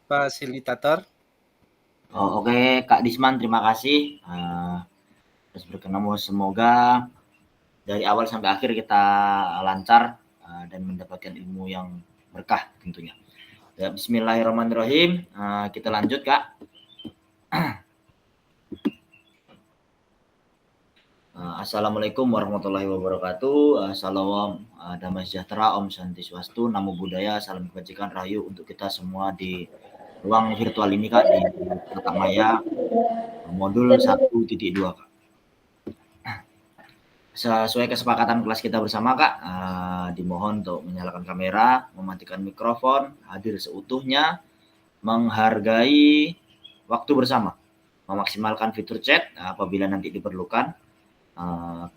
Fasilitator. Oh, oke, Kak Disman, terima kasih. Terus berkenan, semoga dari awal sampai akhir kita lancar dan mendapatkan ilmu yang berkah tentunya. Ya, Bismillahirrahmanirrahim. Kita lanjut, Kak. Assalamualaikum warahmatullahi wabarakatuh. Salam damai sejahtera, Om Santi Swastu, Namo Buddhaya, salam kebajikan rahayu untuk kita semua di ruang virtual ini, Kak, di Tata Maya modul 1.2, Kak. Sesuai kesepakatan kelas kita bersama, Kak, dimohon untuk menyalakan kamera, mematikan mikrofon, hadir seutuhnya, menghargai waktu bersama, memaksimalkan fitur chat apabila nanti diperlukan,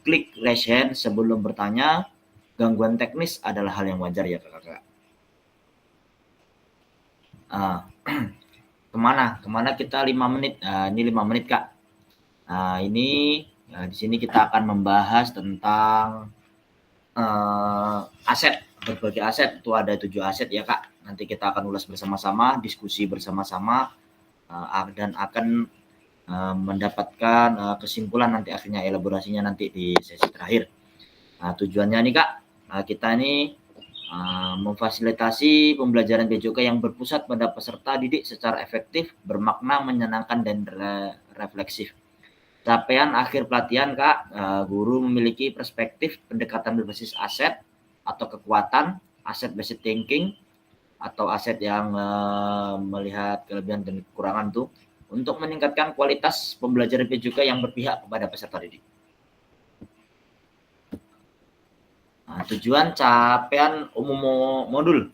klik raise hand sebelum bertanya. Gangguan teknis adalah hal yang wajar ya, Kakak. Kemana kita 5 menit, ini 5 menit, Kak. Ini di sini kita akan membahas tentang aset, berbagai aset. Itu ada 7 aset ya, Kak. Nanti kita akan ulas bersama-sama, diskusi bersama-sama, dan akan mendapatkan kesimpulan nanti akhirnya, elaborasinya nanti di sesi terakhir. Tujuannya nih, Kak, kita ini memfasilitasi pembelajaran PJOK yang berpusat pada peserta didik secara efektif, bermakna, menyenangkan, dan refleksif. Capaian akhir pelatihan, Kak, guru memiliki perspektif pendekatan berbasis aset atau kekuatan, aset based thinking, atau aset yang melihat kelebihan dan kekurangan tuh, untuk meningkatkan kualitas pembelajaran PJOK yang berpihak kepada peserta didik. Tujuan capaian umum modul.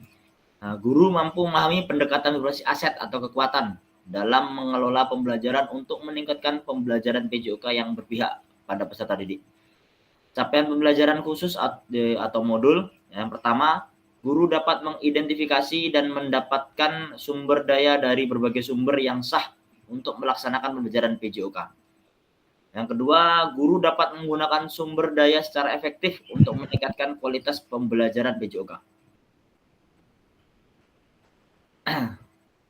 Guru mampu memahami pendekatan berbasis aset atau kekuatan dalam mengelola pembelajaran untuk meningkatkan pembelajaran PJOK yang berpihak pada peserta didik. Capaian pembelajaran khusus atau modul. Yang pertama, guru dapat mengidentifikasi dan mendapatkan sumber daya dari berbagai sumber yang sah untuk melaksanakan pembelajaran PJOK. Yang kedua, guru dapat menggunakan sumber daya secara efektif untuk meningkatkan kualitas pembelajaran PJOK.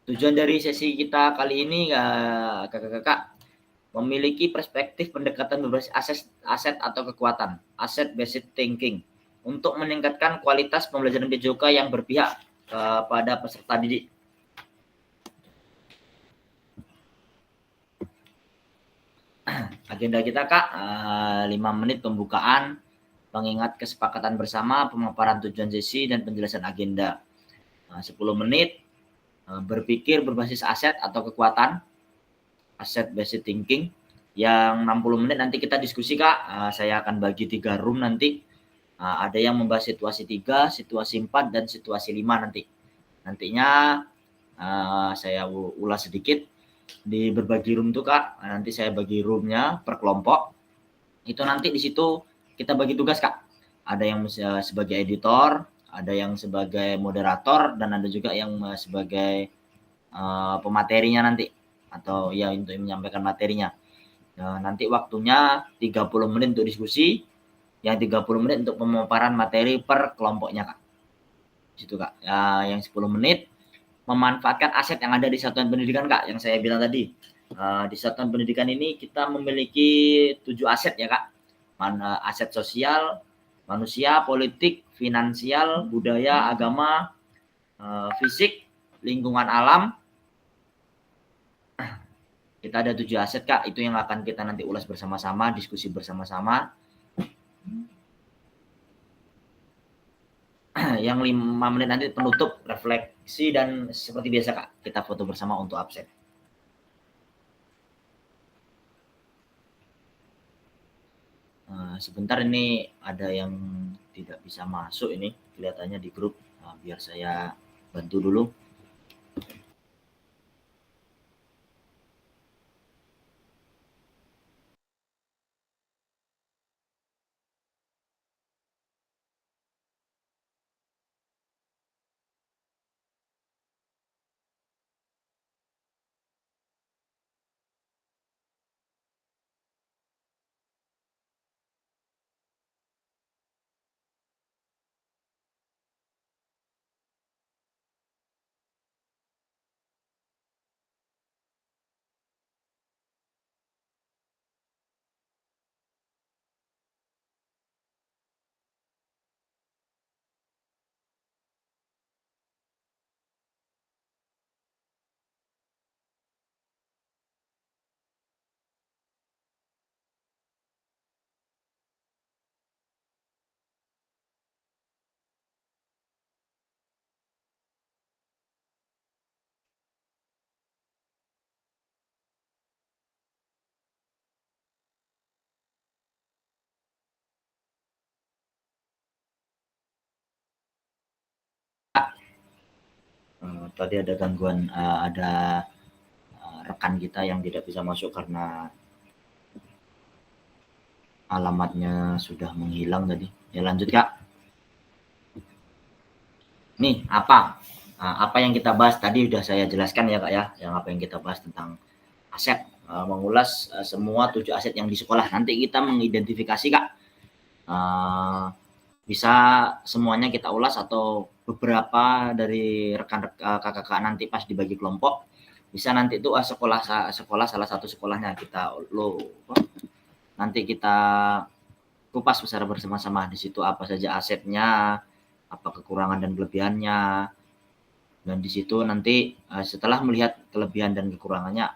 Tujuan dari sesi kita kali ini, kakak-kakak, memiliki perspektif pendekatan berbasis aset atau kekuatan, asset based thinking, untuk meningkatkan kualitas pembelajaran PJOK yang berpihak kepada peserta didik. Agenda kita, Kak, 5 menit pembukaan, pengingat kesepakatan bersama, pemaparan tujuan sesi, dan penjelasan agenda. 10 menit berpikir berbasis aset atau kekuatan, asset based thinking. Yang 60 menit nanti kita diskusi, Kak. Saya akan bagi 3 room nanti. Ada yang membahas situasi 3, situasi 4, dan situasi 5 nanti. Nantinya saya ulas sedikit di berbagi room tuh, Kak. Nanti saya bagi roomnya per kelompok. Itu nanti di situ kita bagi tugas, Kak. Ada yang sebagai editor, ada yang sebagai moderator, dan ada juga yang sebagai pematerinya nanti, atau ya untuk menyampaikan materinya. Nanti waktunya 30 menit untuk diskusi, yang 30 menit untuk pemaparan materi per kelompoknya, Kak. Situ, Kak. Yang 10 menit memanfaatkan aset yang ada di satuan pendidikan, Kak, yang saya bilang tadi. Di satuan pendidikan ini kita memiliki 7 aset ya, Kak. Aset sosial, manusia, politik, finansial, budaya, agama, fisik, lingkungan alam. Kita ada 7 aset, Kak. Itu yang akan kita nanti ulas bersama-sama, diskusi bersama-sama. Yang 5 menit nanti penutup, refleksi, dan seperti biasa, Kak, kita foto bersama untuk absen. Sebentar, ini ada yang tidak bisa masuk ini kelihatannya di grup. Biar saya bantu dulu. tadi ada gangguan, ada rekan kita yang tidak bisa masuk karena alamatnya sudah menghilang tadi. Ya lanjut Kak. Nih apa yang kita bahas tadi udah saya jelaskan ya Kak ya, yang apa yang kita bahas tentang aset, mengulas semua 7 aset yang di sekolah. Nanti kita mengidentifikasi Kak, bisa semuanya kita ulas atau beberapa dari kakak-kakak nanti pas dibagi kelompok bisa nanti itu sekolah salah satu sekolahnya kita nanti kita kupas secara bersama-sama. Di situ apa saja asetnya, apa kekurangan dan kelebihannya, dan di situ nanti setelah melihat kelebihan dan kekurangannya,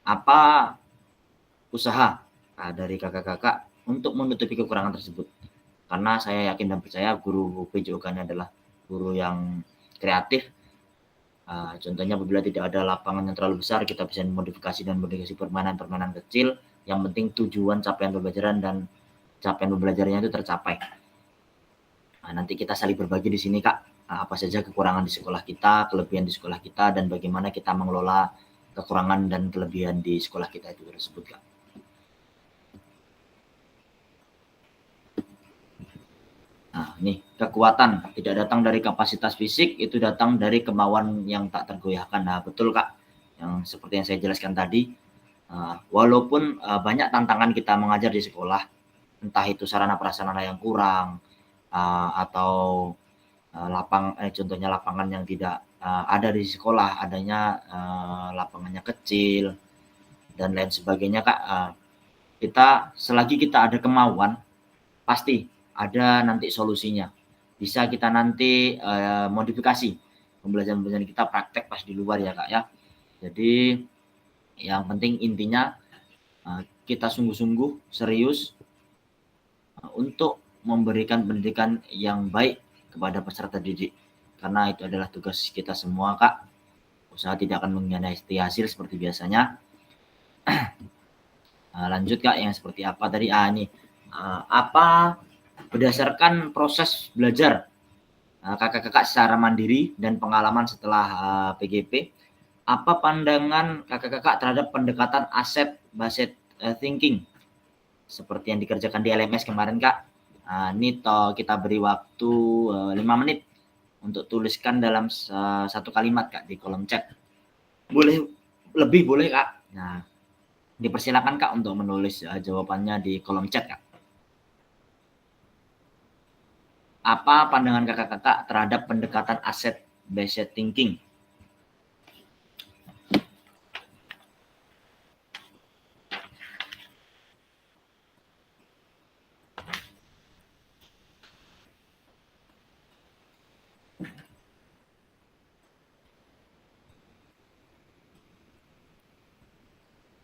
apa usaha dari kakak-kakak untuk menutupi kekurangan tersebut. Karena saya yakin dan percaya guru PJOK ini adalah guru yang kreatif. Contohnya apabila tidak ada lapangan yang terlalu besar, kita bisa modifikasi permainan-permainan kecil. Yang penting tujuan capaian pembelajaran dan capaian pembelajarannya itu tercapai. Nanti kita saling berbagi di sini Kak, apa saja kekurangan di sekolah kita, kelebihan di sekolah kita, dan bagaimana kita mengelola kekurangan dan kelebihan di sekolah kita itu tersebut Kak. Nah, nih kekuatan tidak datang dari kapasitas fisik, itu datang dari kemauan yang tak tergoyahkan. Nah, betul Kak, yang seperti yang saya jelaskan tadi, walaupun banyak tantangan kita mengajar di sekolah, entah itu sarana prasarana yang kurang, atau contohnya lapangan yang tidak ada di sekolah, adanya lapangannya kecil dan lain sebagainya Kak. Kita selagi kita ada kemauan, pasti ada nanti solusinya. Bisa kita nanti modifikasi pembelajaran kita praktek pas di luar ya Kak ya. Jadi yang penting intinya kita sungguh-sungguh serius untuk memberikan pendidikan yang baik kepada peserta didik. Karena itu adalah tugas kita semua Kak. Usaha tidak akan mengkhianati hasil seperti biasanya. Lanjut Kak, yang seperti apa tadi? Ini apa berdasarkan proses belajar kakak-kakak secara mandiri dan pengalaman setelah PGP, apa pandangan kakak-kakak terhadap pendekatan asset-based thinking seperti yang dikerjakan di LMS kemarin Kak? Ini kita beri waktu 5 menit untuk tuliskan dalam satu kalimat Kak di kolom chat. Boleh lebih boleh Kak. Nah, dipersilakan Kak untuk menulis jawabannya di kolom chat Kak. Apa pandangan kakak-kakak terhadap pendekatan asset-based thinking?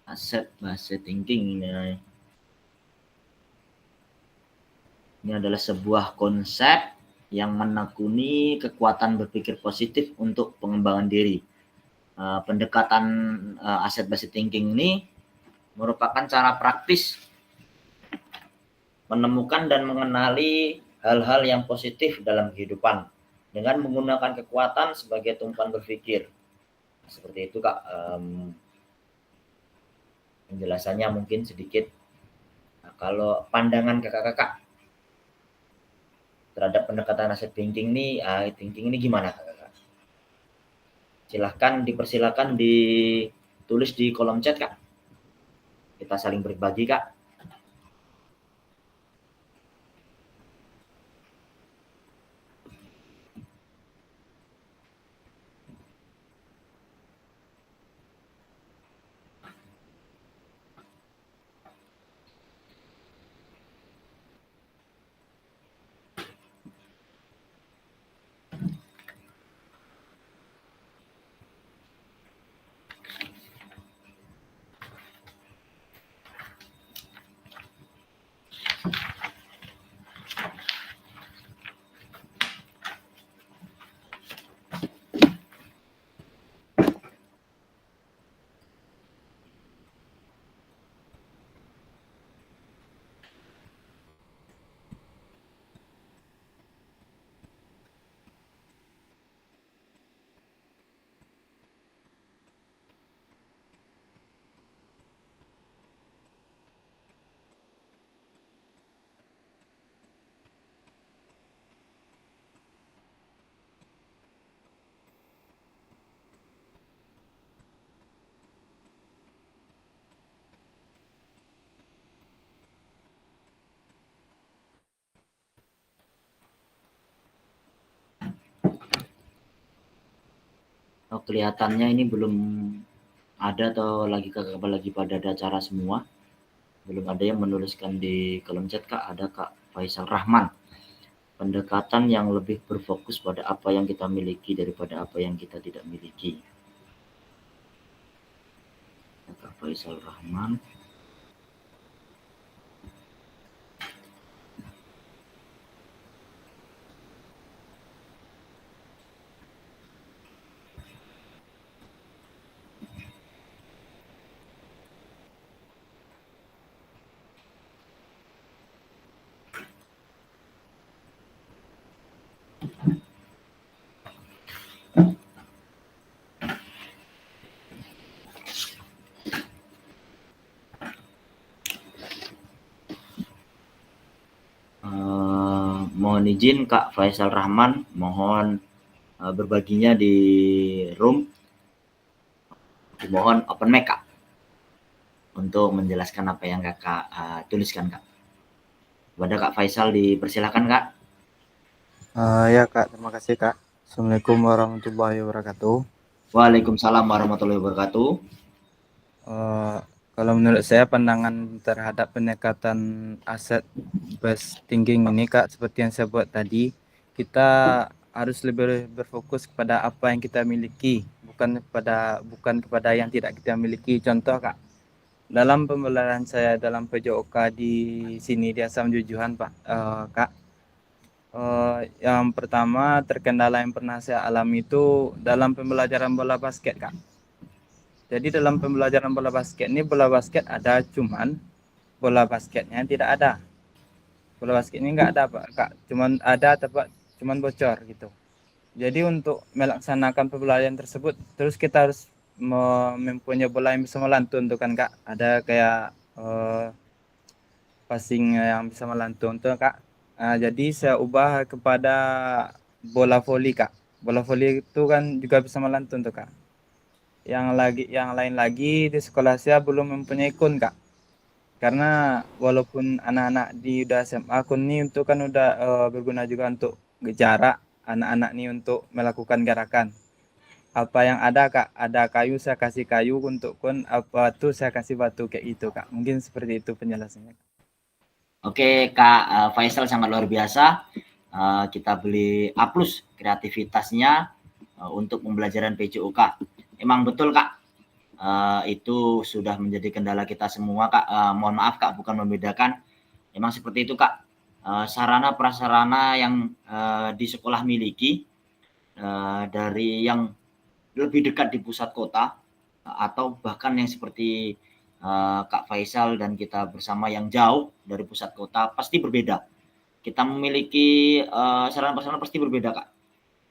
Asset-based thinking ini adalah sebuah konsep yang menekuni kekuatan berpikir positif untuk pengembangan diri. Pendekatan asset-based thinking ini merupakan cara praktis menemukan dan mengenali hal-hal yang positif dalam kehidupan dengan menggunakan kekuatan sebagai tumpuan berpikir. Seperti itu Kak. Penjelasannya mungkin sedikit. Nah, kalau pandangan kakak-kakak terhadap pendekatan asset thinking ini gimana kakak? Dipersilahkan ditulis di kolom chat Kak. Kita saling berbagi Kak. Kelihatannya ini belum ada atau lagi pada ada acara semua. Belum ada yang menuliskan di kolom chat Kak. Ada Kak Faisal Rahman. Pendekatan yang lebih berfokus pada apa yang kita miliki daripada apa yang kita tidak miliki. Kak Faisal Rahman. Mohon izin Kak Faisal Rahman, mohon berbaginya di room. Dimohon open mic Kak untuk menjelaskan apa yang Kakak tuliskan Kak. Kepada Kak Faisal dipersilakan Kak. Ya Kak, terima kasih Kak. Assalamualaikum warahmatullahi wabarakatuh. Waalaikumsalam warahmatullahi wabarakatuh. Kalau menurut saya pandangan terhadap pendekatan aset based thinking ini Kak, seperti yang saya buat tadi, kita harus lebih berfokus kepada apa yang kita miliki, bukan kepada yang tidak kita miliki. Contoh Kak, dalam pembelajaran saya dalam PJOK di sini di Asam Jujuhan Pak, Kak. Yang pertama terkendala yang pernah saya alami itu dalam pembelajaran bola basket Kak. Jadi dalam pembelajaran bola basket ini, bola basket ada, cuman bola basketnya tidak ada. Bola basket ini nggak ada Pak Kak, cuman ada tapi cuman bocor gitu. Jadi untuk melaksanakan pembelajaran tersebut, terus kita harus mempunyai bola yang bisa melantun tuh kan Kak. Ada kayak passing yang bisa melantun tuh Kak. Jadi saya ubah kepada bola voli Kak. Bola voli itu kan juga bisa melantun tuh Kak. Yang lain lagi di sekolah saya belum mempunyai kun Kak. Karena walaupun anak-anak di udah SMA, kun ini untuk kan udah berguna juga untuk jarak anak-anak nih untuk melakukan gerakan. Apa yang ada Kak, ada kayu saya kasih kayu untuk kun, apa tuh saya kasih batu kayak gitu Kak. Mungkin seperti itu penjelasannya. Oke Kak Faisal sangat luar biasa. Kita beli A+ kreativitasnya untuk pembelajaran PJOK. Emang betul Kak, itu sudah menjadi kendala kita semua Kak. Mohon maaf Kak, bukan membedakan. Emang seperti itu Kak. Sarana prasarana yang di sekolah miliki dari yang lebih dekat di pusat kota atau bahkan yang seperti Kak Faisal dan kita bersama yang jauh dari pusat kota pasti berbeda. Kita memiliki sarana prasarana pasti berbeda Kak.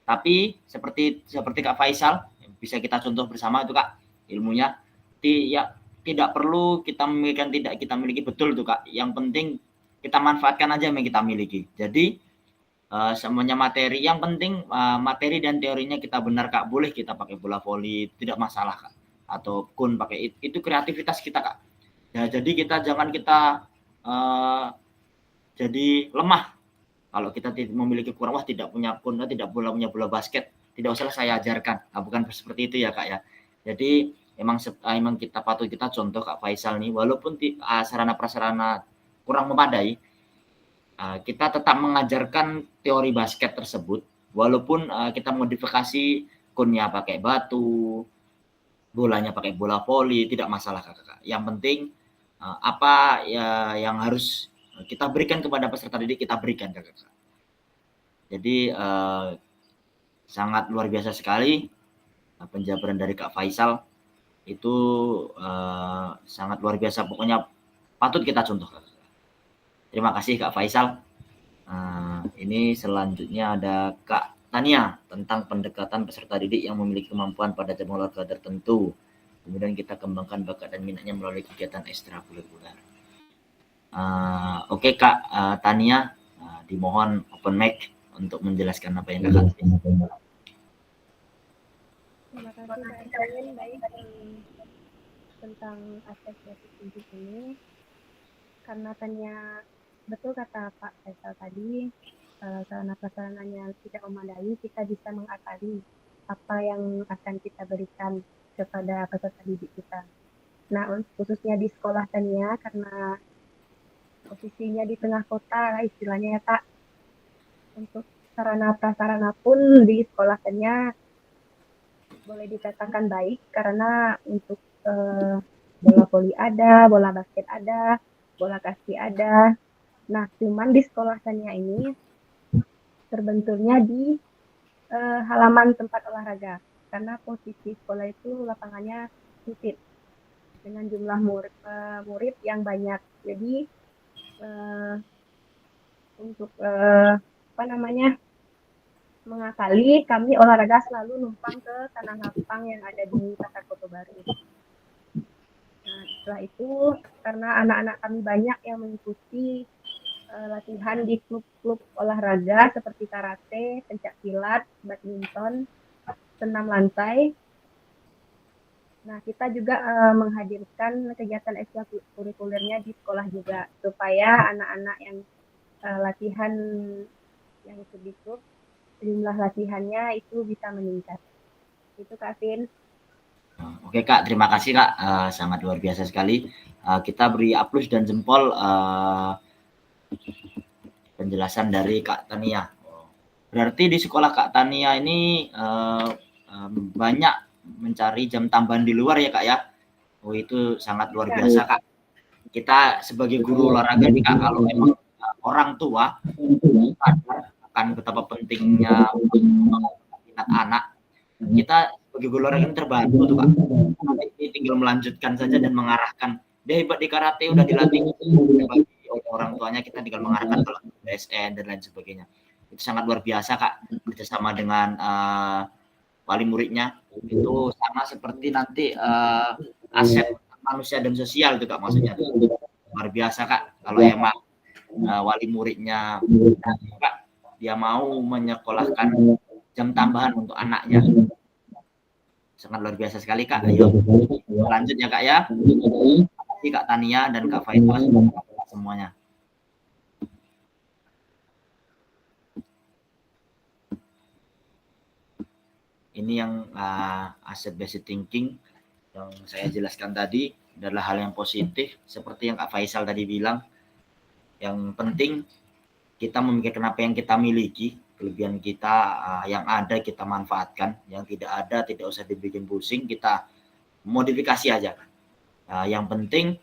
Tapi seperti Kak Faisal bisa kita contoh bersama itu Kak, ilmunya ya tidak perlu kita memiliki tidak kita miliki betul itu Kak. Yang penting kita manfaatkan aja yang kita miliki. Jadi semuanya materi, yang penting materi dan teorinya kita benar Kak. Boleh kita pakai bola voli, tidak masalah Kak. Atau kun pakai itu kreativitas kita Kak. Ya, jadi jangan kita jadi lemah. Kalau kita memiliki kurang, wah tidak punya kun, tidak punya bola basket, tidak usah saya ajarkan. Nah, bukan seperti itu ya Kak ya. Jadi emang kita patut kita contoh Kak Faisal nih, walaupun sarana prasarana kurang memadai, kita tetap mengajarkan teori basket tersebut, walaupun kita modifikasi kunnya pakai batu, bolanya pakai bola voli, tidak masalah Kakak. Yang penting apa ya yang harus kita berikan kepada peserta didik, kita berikan Kakak. Jadi sangat luar biasa sekali penjabaran dari Kak Faisal. Itu sangat luar biasa, pokoknya patut kita contoh Kakak. Terima kasih Kak Faisal. Ini selanjutnya ada Kak Tania tentang pendekatan peserta didik yang memiliki kemampuan pada cabang olahraga tertentu. Kemudian kita kembangkan bakat dan minatnya melalui kegiatan ekstrakurikuler. Oke Kak Tania, dimohon open mic untuk menjelaskan apa yang Kakak ingin. Terima kasih Kak Erwin. Baik, tentang aspek kreatif thinking ini, karena tanya betul kata Pak Faisal tadi, sarana prasarananya tidak memadai, kita bisa mengakali. apa yang akan kita berikan kepada peserta didik kita. Nah, khususnya di sekolah Tania karena posisinya di tengah kota istilahnya ya Kak, untuk sarana prasarana pun di sekolah Tania boleh dikatakan baik karena untuk bola voli ada, bola basket ada, bola kaki ada. Nah, cuman di sekolah Tania ini terbenturnya di halaman tempat olahraga karena posisi sekolah itu lapangannya sempit dengan jumlah murid yang banyak. Jadi untuk apa namanya mengakali kami olahraga selalu numpang ke tanah lapang yang ada di Pasar Koto Baru. Nah, setelah itu karena anak-anak kami banyak yang mengikuti latihan di klub-klub olahraga seperti karate, pencak silat, badminton, senam lantai. Nah, kita juga menghadirkan kegiatan ekstrakurikulernya di sekolah juga supaya anak-anak yang latihan yang ikut di klub jumlah latihannya itu bisa meningkat. Itu Kak Vin. Oke Kak, terima kasih Kak, sangat luar biasa sekali. Kita beri aplaus dan jempol penjelasan dari Kak Tania. Berarti di sekolah Kak Tania ini banyak mencari jam tambahan di luar ya Kak ya? Oh itu sangat luar biasa Kak. Kita sebagai guru olahraga nih Kak, kalau memang orang tua sadar akan betapa pentingnya minat anak, kita sebagai guru olahraga terbantu tuh Kak. Ini tinggal melanjutkan saja dan mengarahkan. Dia hebat di karate udah dilatih oleh orang tuanya, kita tinggal mengarahkan kalau BSN dan lain sebagainya. Itu sangat luar biasa Kak, kerjasama dengan wali muridnya itu sama seperti nanti aset manusia dan sosial itu Kak, maksudnya luar biasa Kak kalau emang wali muridnya Kak, dia mau menyekolahkan jam tambahan untuk anaknya, sangat luar biasa sekali Kak. Ayo lanjut ya Kak ya. Terima kasih Kak Tania dan Kak Faisal semuanya. Ini yang asset based thinking yang saya jelaskan tadi adalah hal yang positif seperti yang Kak Faisal tadi bilang. Yang penting kita memikirkan apa yang kita miliki, kelebihan kita yang ada kita manfaatkan, yang tidak ada tidak usah dibikin pusing, kita modifikasi aja. Yang penting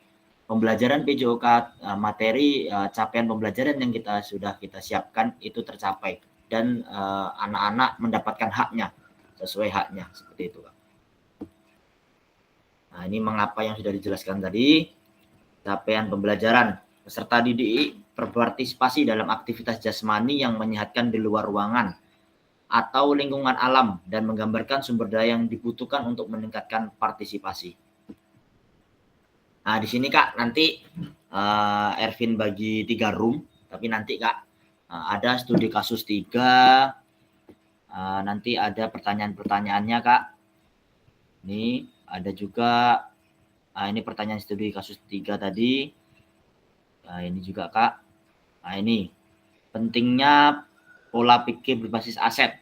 pembelajaran PJOK materi capaian pembelajaran yang sudah kita siapkan itu tercapai dan anak-anak mendapatkan haknya sesuai haknya, seperti itu Kak. Nah ini mengapa yang sudah dijelaskan tadi, capaian pembelajaran peserta didik berpartisipasi dalam aktivitas jasmani yang menyehatkan di luar ruangan atau lingkungan alam dan menggambarkan sumber daya yang dibutuhkan untuk meningkatkan partisipasi. Nah di sini Kak nanti Ervin bagi 3 room, tapi nanti Kak ada studi kasus 3, nanti ada pertanyaan-pertanyaannya Kak. Ini ada juga ini pertanyaan studi kasus 3 tadi. Nah, ini juga Kak. Nah, ini pentingnya pola pikir berbasis aset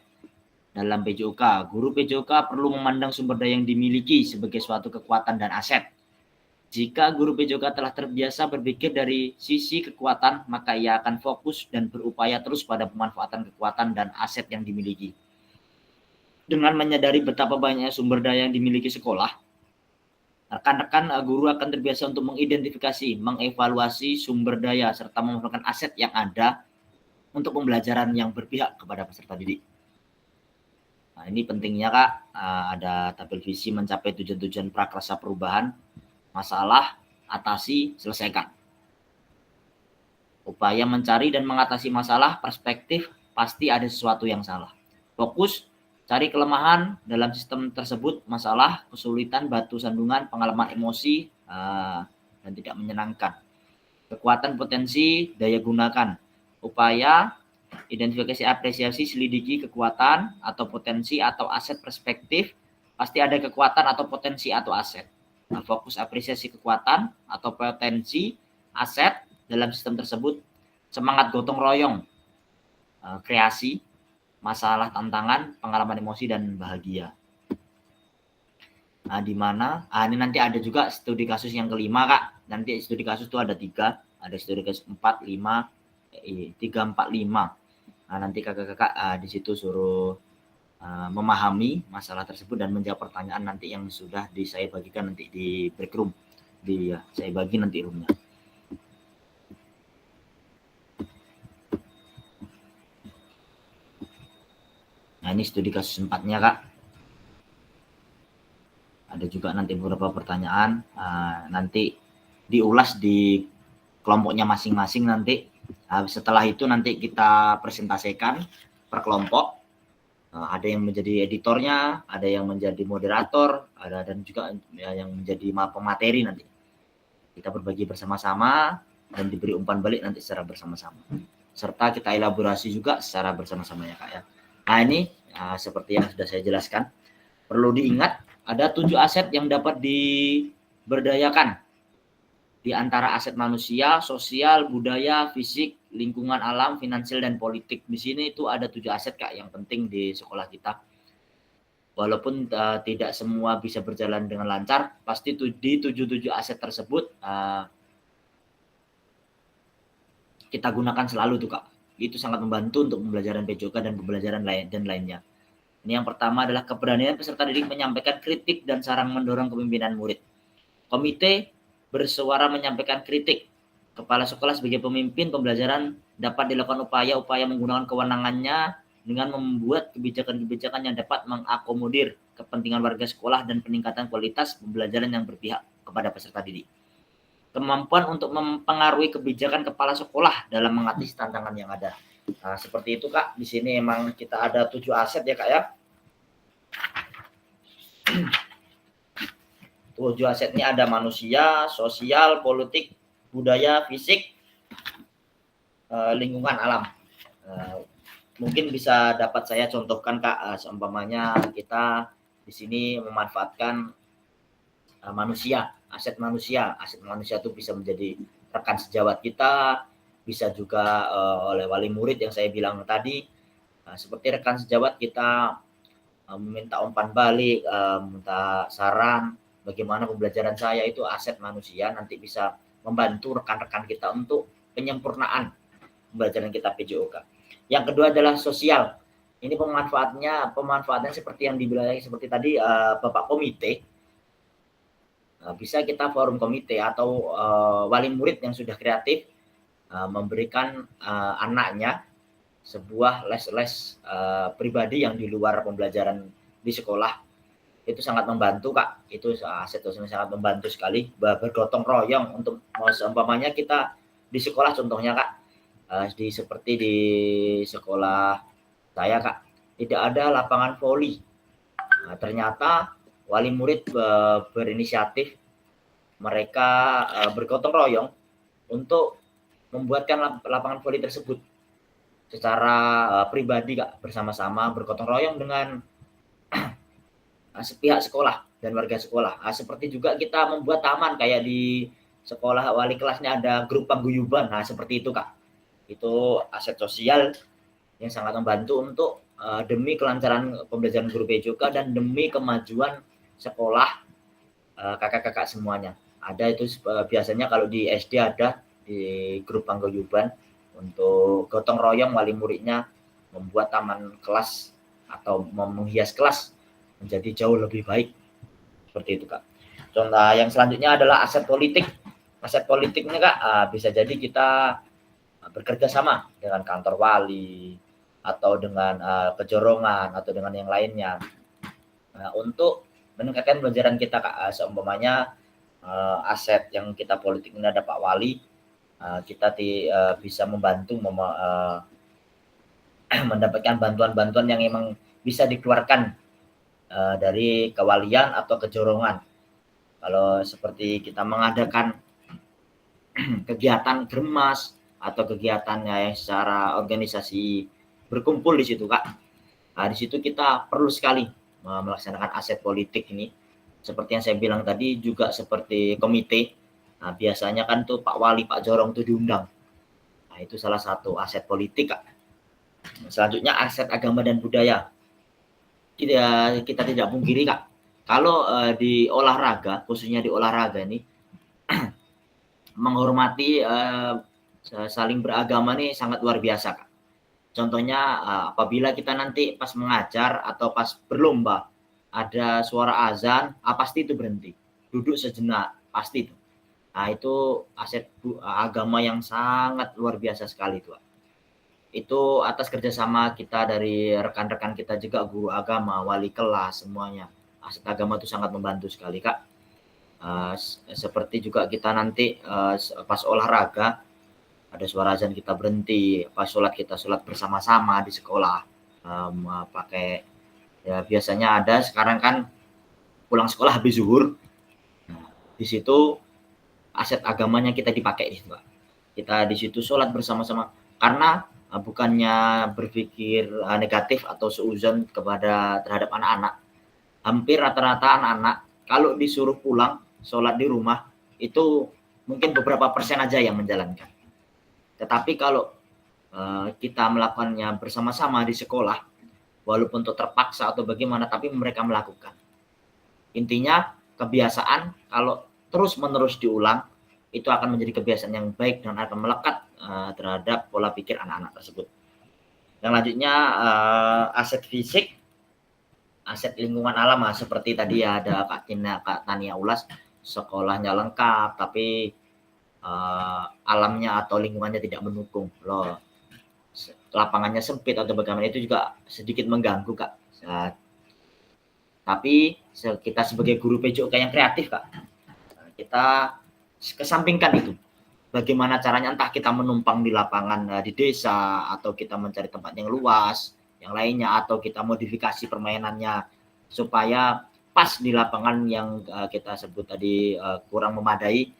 dalam PJOK. Guru PJOK perlu memandang sumber daya yang dimiliki sebagai suatu kekuatan dan aset. Jika guru PJOK telah terbiasa berpikir dari sisi kekuatan, maka ia akan fokus dan berupaya terus pada pemanfaatan kekuatan dan aset yang dimiliki. Dengan menyadari betapa banyaknya sumber daya yang dimiliki sekolah, rekan-rekan guru akan terbiasa untuk mengidentifikasi, mengevaluasi sumber daya, serta memanfaatkan aset yang ada untuk pembelajaran yang berpihak kepada peserta didik. Nah, ini pentingnya Kak, ada tabel visi mencapai tujuan-tujuan prakarsa perubahan, masalah, atasi, selesaikan. Upaya mencari dan mengatasi masalah, perspektif, pasti ada sesuatu yang salah. Fokus, cari kelemahan dalam sistem tersebut, masalah, kesulitan, batu sandungan, pengalaman emosi, dan tidak menyenangkan. Kekuatan, potensi, daya gunakan. Upaya, identifikasi, apresiasi, selidiki kekuatan atau potensi atau aset perspektif. Pasti ada kekuatan atau potensi atau aset. Nah, fokus apresiasi kekuatan atau potensi, aset dalam sistem tersebut. Semangat gotong royong, kreasi. masalah, tantangan, pengalaman emosi, dan bahagia. Nah, di mana ini nanti ada juga studi kasus yang kelima, Kak. Nanti studi kasus itu ada 3, ada studi kasus 4, 5, 3, 4, 5. Nah, nanti kakak-kakak di situ suruh memahami masalah tersebut dan menjawab pertanyaan nanti yang sudah saya bagikan nanti di break room. Saya bagi nanti roomnya. Nah, ini studi kasus 4-nya, Kak. Ada juga nanti beberapa pertanyaan, nanti diulas di kelompoknya masing-masing nanti. Setelah itu nanti kita presentasikan per kelompok. Ada yang menjadi editornya, ada yang menjadi moderator, dan juga yang menjadi pemateri nanti. Kita berbagi bersama-sama dan diberi umpan balik nanti secara bersama-sama. Serta kita elaborasi juga secara bersama-sama ya, Kak ya. Nah, ini seperti yang sudah saya jelaskan. Perlu diingat, ada 7 aset yang dapat diberdayakan. Di antara aset manusia, sosial, budaya, fisik, lingkungan alam, finansial, dan politik. Di sini itu ada 7 aset, Kak, yang penting di sekolah kita. Walaupun tidak semua bisa berjalan dengan lancar, pasti di 7 aset tersebut kita gunakan selalu tuh, Kak. Itu sangat membantu untuk pembelajaran PJOK dan pembelajaran lainnya. Ini yang pertama adalah keberanian peserta didik menyampaikan kritik dan saran mendorong kepemimpinan murid. Komite bersuara menyampaikan kritik. Kepala sekolah sebagai pemimpin pembelajaran dapat dilakukan upaya-upaya menggunakan kewenangannya dengan membuat kebijakan-kebijakan yang dapat mengakomodir kepentingan warga sekolah dan peningkatan kualitas pembelajaran yang berpihak kepada peserta didik. Kemampuan untuk mempengaruhi kebijakan kepala sekolah dalam mengatasi tantangan yang ada. Nah, seperti itu, Kak. Di sini emang kita ada 7 aset ya, Kak ya. 7 asetnya ada manusia, sosial, politik, budaya, fisik, lingkungan alam. Mungkin bisa dapat saya contohkan, Kak, seumpamanya kita di sini memanfaatkan manusia, aset manusia. Aset manusia itu bisa menjadi rekan sejawat kita, bisa juga oleh wali murid yang saya bilang tadi. Seperti rekan sejawat kita meminta umpan balik, minta saran bagaimana pembelajaran saya, itu aset manusia, nanti bisa membantu rekan-rekan kita untuk penyempurnaan pembelajaran kita PJOK. Yang kedua adalah sosial. Ini pemanfaatnya seperti yang dibilang seperti tadi Bapak komite. Bisa kita forum komite atau wali murid yang sudah kreatif memberikan anaknya sebuah les-les pribadi yang di luar pembelajaran di sekolah. Itu sangat membantu, Kak. Itu aset sosial sangat membantu sekali, bergotong royong untuk seumpamanya kita di sekolah contohnya, Kak. Seperti di sekolah saya, Kak, tidak ada lapangan voli. Nah, ternyata wali murid berinisiatif, mereka bergotong royong untuk membuatkan lapangan voli tersebut secara pribadi, Kak, bersama-sama bergotong royong dengan pihak sekolah dan warga sekolah. Seperti juga kita membuat taman kayak di sekolah wali kelasnya ada grup paguyuban. Nah, seperti itu, Kak. Itu aset sosial yang sangat membantu untuk demi kelancaran pembelajaran guru PJOK dan demi kemajuan sekolah kakak-kakak semuanya. Ada itu biasanya kalau di SD ada di grup paguyuban untuk gotong royong wali muridnya membuat taman kelas atau menghias kelas menjadi jauh lebih baik. Seperti itu, Kak. Contoh yang selanjutnya adalah aset politik. Aset politiknya, Kak, bisa jadi kita bekerja sama dengan kantor wali atau dengan kejorongan atau dengan yang lainnya untuk meningkatkan pembelajaran kita, Kak. Seumpamanya aset yang kita politik ini ada Pak Wali, kita bisa membantu mendapatkan bantuan-bantuan yang memang bisa dikeluarkan dari kewalian atau kejorongan. Kalau seperti kita mengadakan kegiatan germas atau kegiatannya yang secara organisasi berkumpul di situ, Kak. Nah, di situ kita perlu sekali melaksanakan aset politik ini. Seperti yang saya bilang tadi juga seperti komite. Nah, biasanya kan tuh Pak Wali, Pak Jorong tuh diundang. Nah, itu salah satu aset politik, Kak. Selanjutnya aset agama dan budaya. Kita tidak pungkiri Kak, kalau di olahraga, khususnya di olahraga ini menghormati saling beragama nih sangat luar biasa Kak. Contohnya apabila kita nanti pas mengajar atau pas berlomba ada suara azan, pasti itu berhenti, duduk sejenak, pasti itu. Nah itu aset agama yang sangat luar biasa sekali itu. Itu atas kerjasama kita dari rekan-rekan kita juga, guru agama, wali kelas, semuanya. Aset agama itu sangat membantu sekali Kak. Seperti juga kita nanti pas olahraga ada suara azan kita berhenti, pas sholat kita sholat bersama-sama di sekolah, pakai ya biasanya ada sekarang kan pulang sekolah habis zuhur, di situ aset agamanya kita dipakai di situ Pak. Kita di situ sholat bersama-sama karena bukannya berpikir negatif atau seuzon terhadap anak-anak. Hampir rata-rata anak-anak kalau disuruh pulang sholat di rumah itu mungkin beberapa persen aja yang menjalankan. Tetapi kalau kita melakukannya bersama-sama di sekolah, walaupun itu terpaksa atau bagaimana, tapi mereka melakukan. Intinya kebiasaan kalau terus-menerus diulang, itu akan menjadi kebiasaan yang baik dan akan melekat terhadap pola pikir anak-anak tersebut. Yang lanjutnya aset fisik, aset lingkungan alam, seperti tadi ada Kak Tania ulas, sekolahnya lengkap tapi alamnya atau lingkungannya tidak mendukung, loh lapangannya sempit atau bagaimana, itu juga sedikit mengganggu Kak. Tapi kita sebagai guru PJOK yang kreatif Kak, kita kesampingkan itu. Bagaimana caranya, entah kita menumpang di lapangan di desa, atau kita mencari tempat yang luas, yang lainnya, atau kita modifikasi permainannya supaya pas di lapangan yang kita sebut tadi kurang memadai,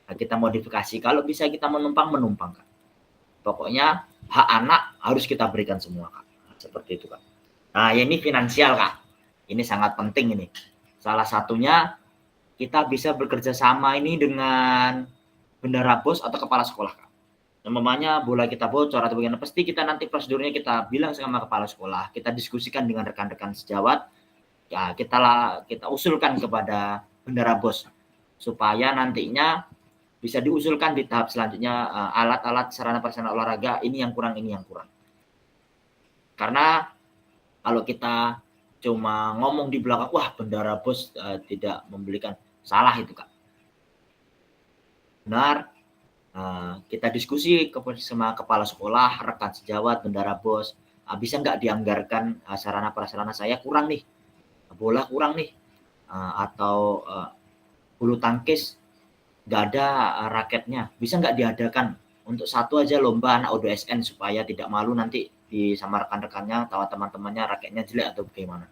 kita modifikasi. Kalau bisa kita menumpang Kak. Pokoknya hak anak harus kita berikan semua Kak. Seperti itu Kak. Nah ini finansial Kak, ini sangat penting ini. Salah satunya kita bisa bekerja sama ini dengan bendara BOS atau kepala sekolah Kak. Namanya bola kita bocor atau bagaimana, pasti kita nanti prosedurnya kita bilang sama kepala sekolah, kita diskusikan dengan rekan-rekan sejawat, ya kita usulkan kepada bendara BOS supaya nantinya bisa diusulkan di tahap selanjutnya alat-alat sarana prasarana olahraga ini yang kurang. Karena kalau kita cuma ngomong di belakang, wah bendara BOS tidak membelikan, salah itu Kak. Benar, kita diskusi sama kepala sekolah, rekan sejawat, bendara BOS, bisa nggak dianggarkan sarana prasarana saya kurang nih, bola kurang nih, atau bulu tangkis nggak ada raketnya, bisa nggak diadakan untuk satu aja lomba anak ODSN supaya tidak malu nanti sama rekan-rekannya atau teman-temannya raketnya jelek atau bagaimana.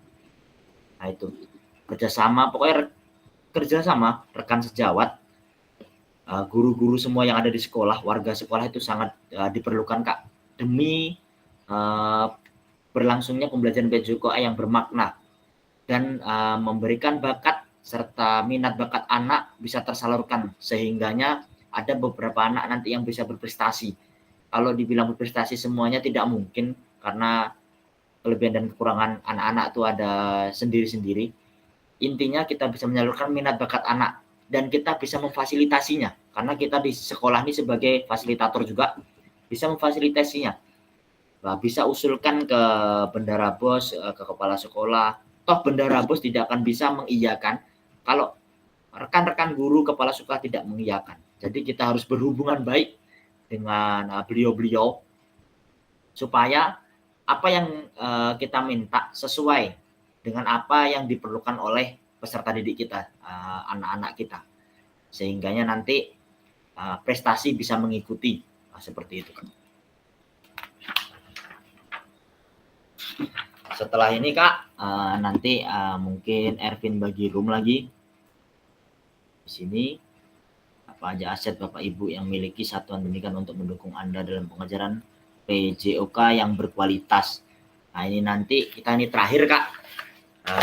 Nah itu kerjasama, pokoknya kerjasama rekan sejawat, guru-guru semua yang ada di sekolah, warga sekolah itu sangat diperlukan Kak, demi berlangsungnya pembelajaran PJOK yang bermakna dan memberikan bakat serta minat bakat anak bisa tersalurkan, sehingganya ada beberapa anak nanti yang bisa berprestasi. Kalau dibilang berprestasi semuanya tidak mungkin, karena kelebihan dan kekurangan anak-anak itu ada sendiri-sendiri. Intinya kita bisa menyalurkan minat bakat anak dan kita bisa memfasilitasinya, karena kita di sekolah ini sebagai fasilitator juga bisa memfasilitasinya. Bisa usulkan ke bendara BOS, ke kepala sekolah. Toh bendara BOS tidak akan bisa mengiyakan kalau rekan-rekan guru kepala sekolah tidak mengiyakan. Jadi kita harus berhubungan baik dengan beliau-beliau supaya apa yang kita minta sesuai dengan apa yang diperlukan oleh peserta didik kita, anak-anak kita, sehingganya nanti prestasi bisa mengikuti, seperti itu kan. Setelah ini Kak, nanti mungkin Ervin bagi room lagi di sini. Apa aja aset Bapak Ibu yang miliki satuan pendidikan untuk mendukung Anda dalam pengajaran PJOK yang berkualitas. Nah ini nanti kita ini terakhir Kak.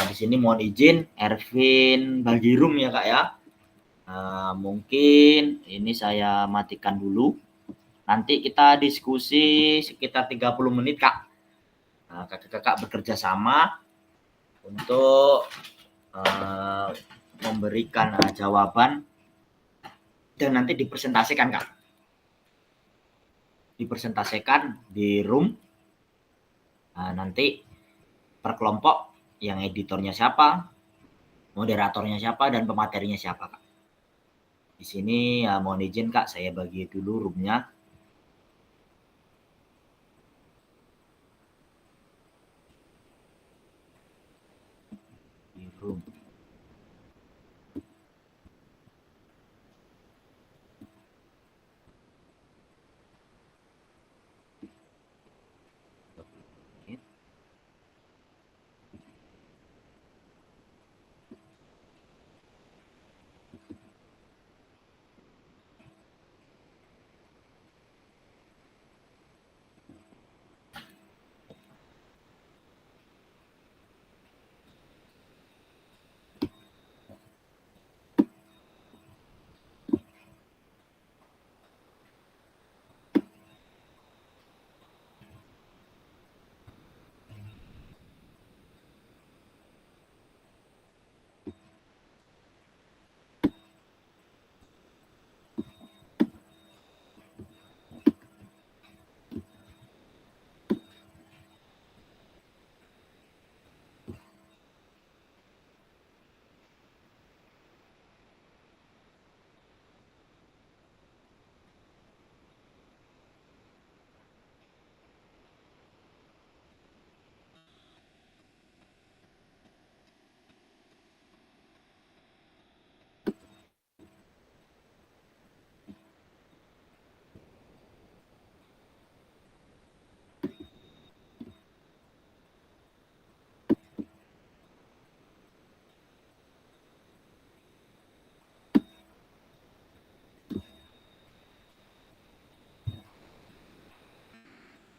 Di sini mohon izin Ervin bagi room ya Kak ya. Mungkin ini saya matikan dulu. Nanti kita diskusi sekitar 30 menit Kak. kakak-kakak bekerja sama untuk memberikan jawaban dan nanti dipresentasikan, Kak. Dipresentasikan di room. Nanti per kelompok yang editornya siapa, moderatornya siapa, dan pematerinya siapa, Kak. Di sini mohon izin, Kak, saya bagi dulu roomnya. Di room.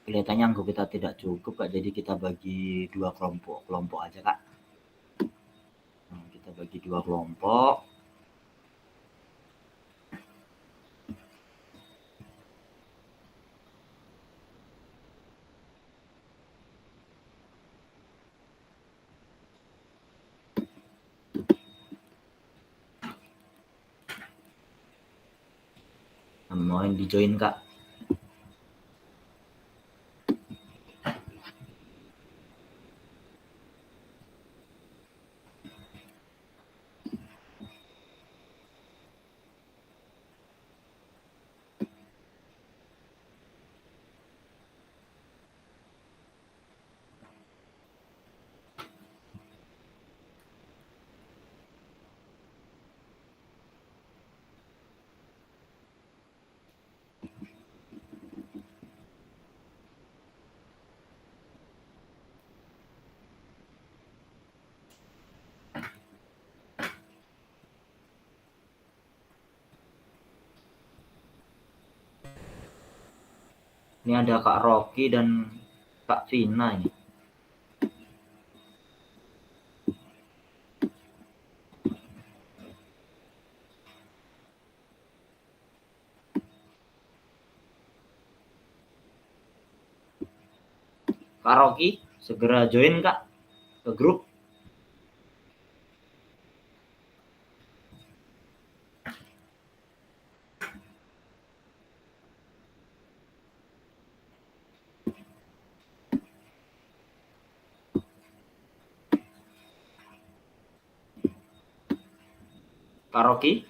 Kelihatannya angka kita tidak cukup, Kak. Jadi kita bagi 2 kelompok aja, Kak. Kita bagi 2 kelompok. Mohon di join, Kak. Ini ada Kak Rocky dan Kak Vina ini. Kak Rocky, segera join, Kak, ke grup. Kak Rocky.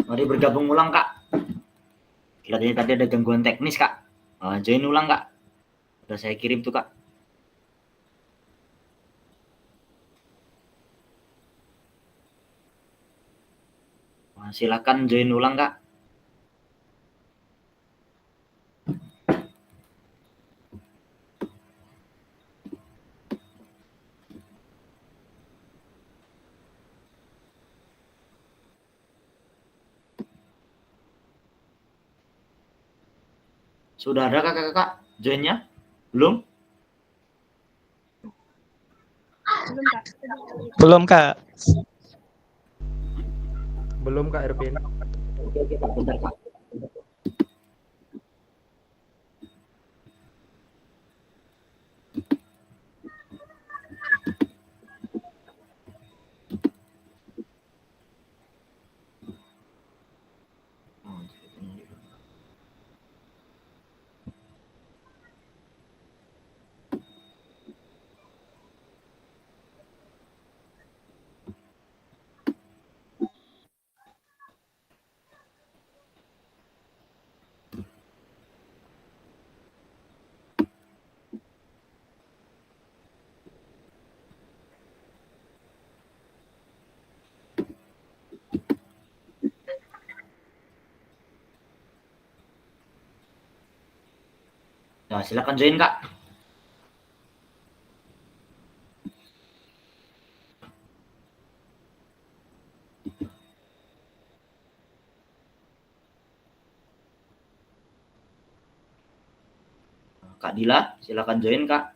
Mari bergabung ulang Kak. Kelihatannya tadi ada gangguan teknis Kak. Join ulang Kak. Udah saya kirim tuh Kak. Silakan join ulang Kak. Sudah ada kakak-kakak joinnya? Belum? Belum Kak. Belum, Kak. Belum Kak Ervin. Oke, Kak, bentar Kak. Nah, silakan join Kak. Kak Dila, silakan join Kak.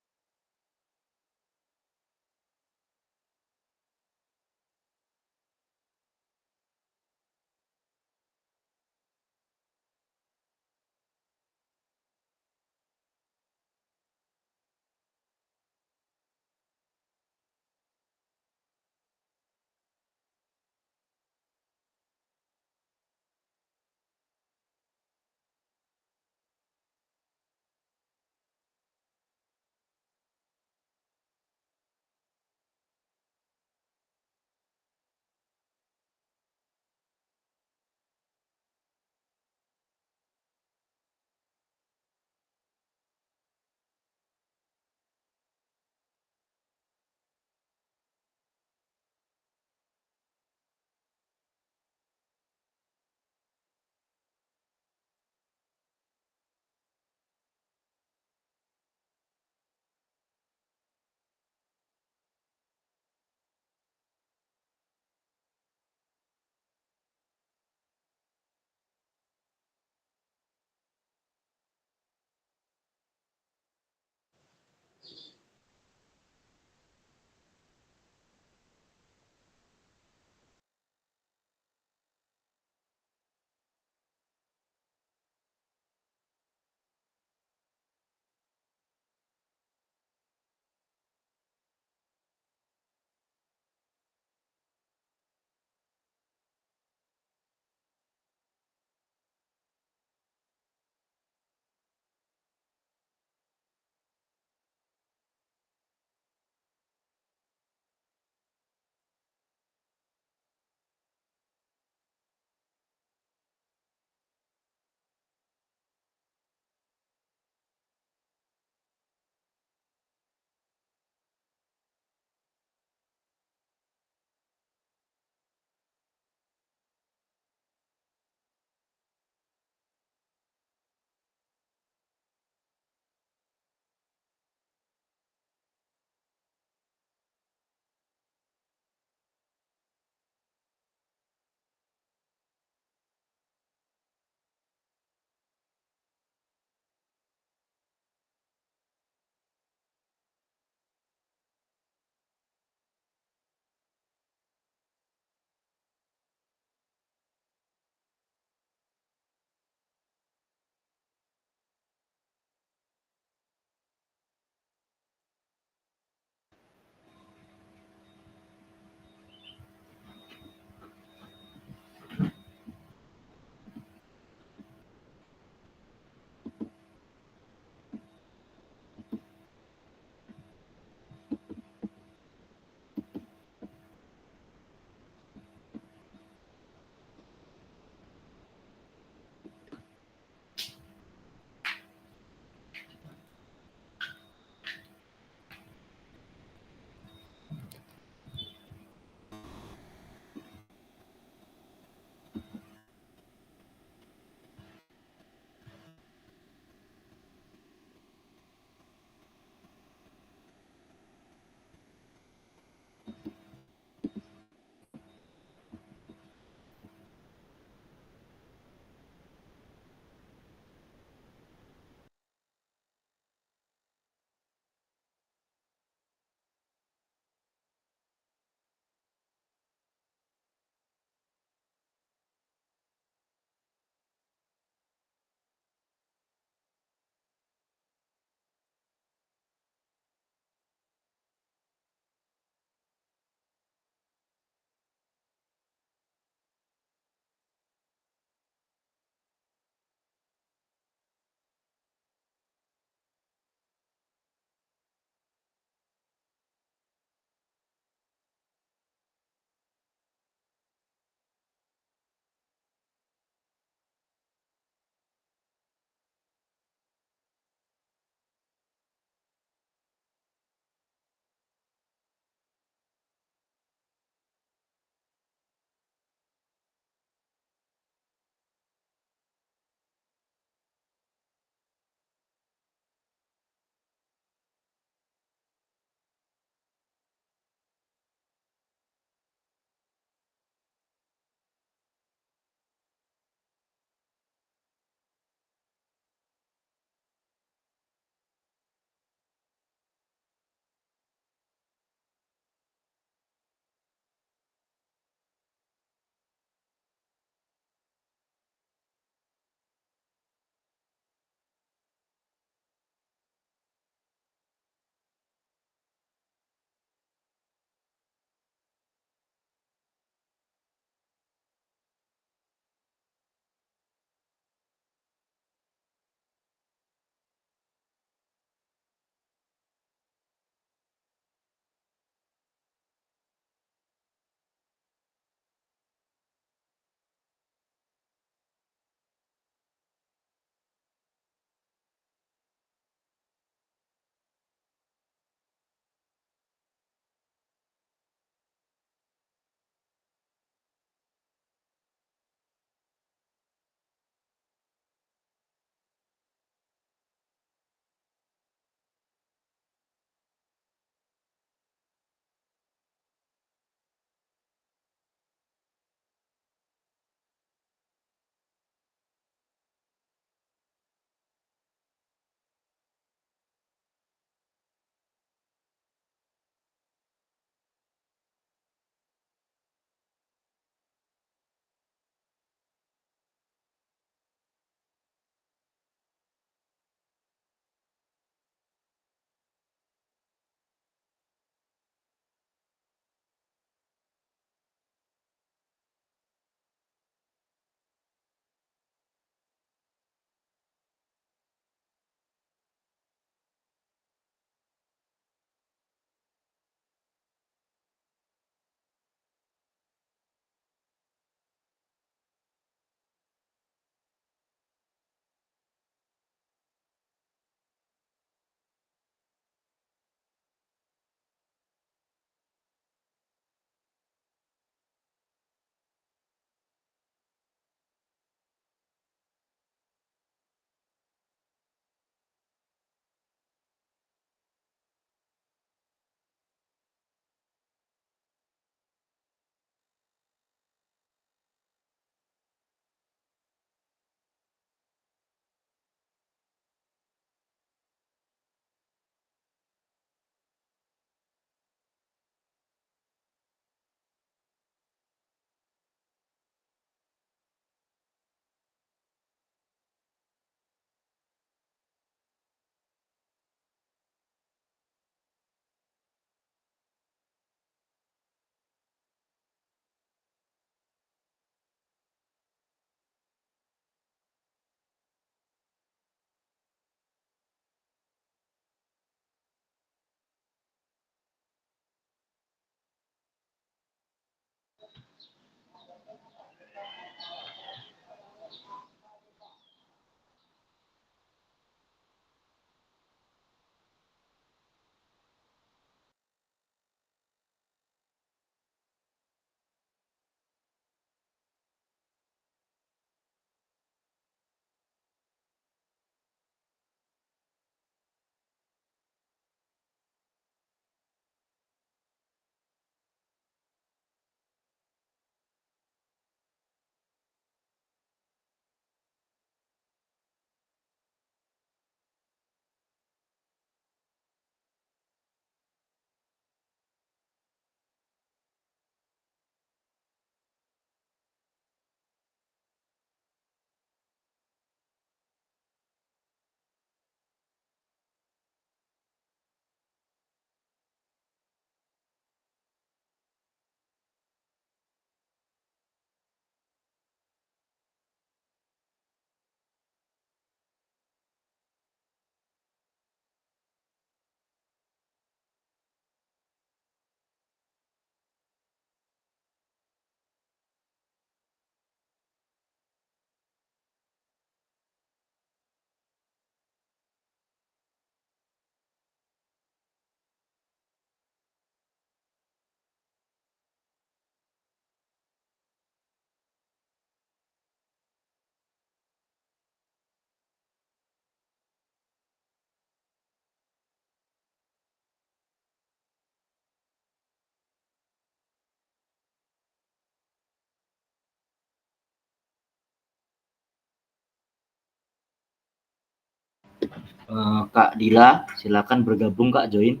Kak Dila, silakan bergabung Kak, join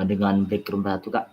dengan background satu Kak.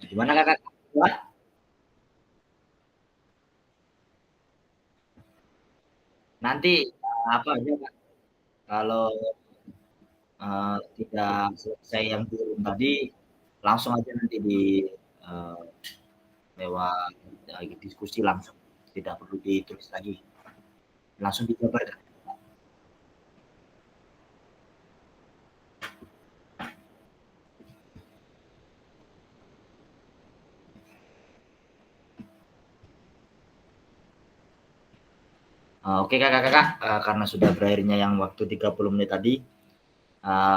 Gimana kakak? Wah, nanti apa aja kak? Kalau tidak selesai yang belum tadi, langsung aja nanti di eh, lewat diskusi langsung, tidak perlu ditulis lagi, langsung dijabarkan. Oke kakak-kakak, karena sudah berakhirnya yang waktu 30 menit tadi,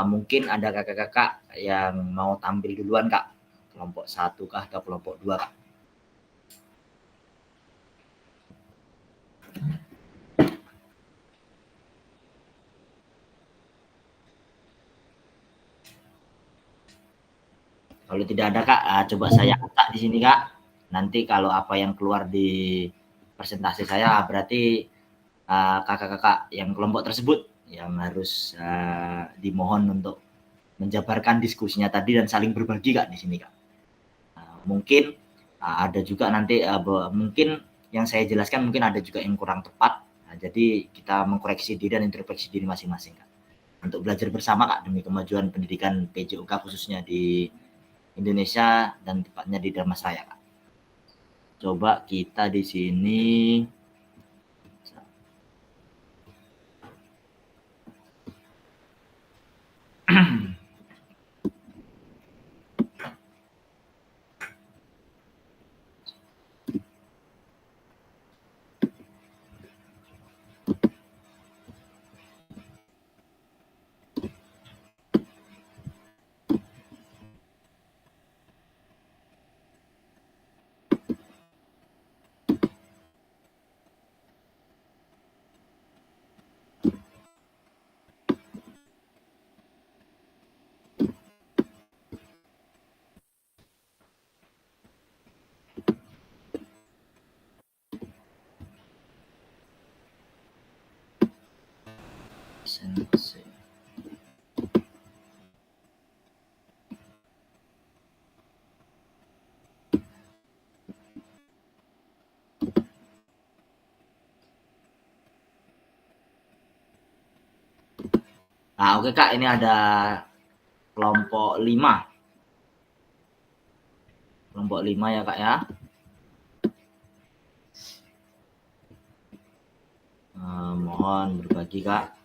mungkin ada kakak-kakak yang mau tampil duluan kak, kelompok 1 kah atau kelompok 2 kak? Kalau tidak ada kak, coba saya angkat di sini kak. Nanti kalau apa yang keluar di presentasi saya berarti kakak-kakak yang kelompok tersebut yang harus dimohon untuk menjabarkan diskusinya tadi dan saling berbagi kak di sini kak. Mungkin ada juga nanti mungkin yang saya jelaskan mungkin ada juga yang kurang tepat. Jadi kita mengkoreksi diri dan introspeksi diri masing-masing kak. Untuk belajar bersama kak demi kemajuan pendidikan PJUK khususnya di Indonesia dan tepatnya di Dharmasraya kak. Coba kita di sini oke kak, ini ada kelompok 5. Kelompok 5 ya kak ya. Mohon berbagi kak.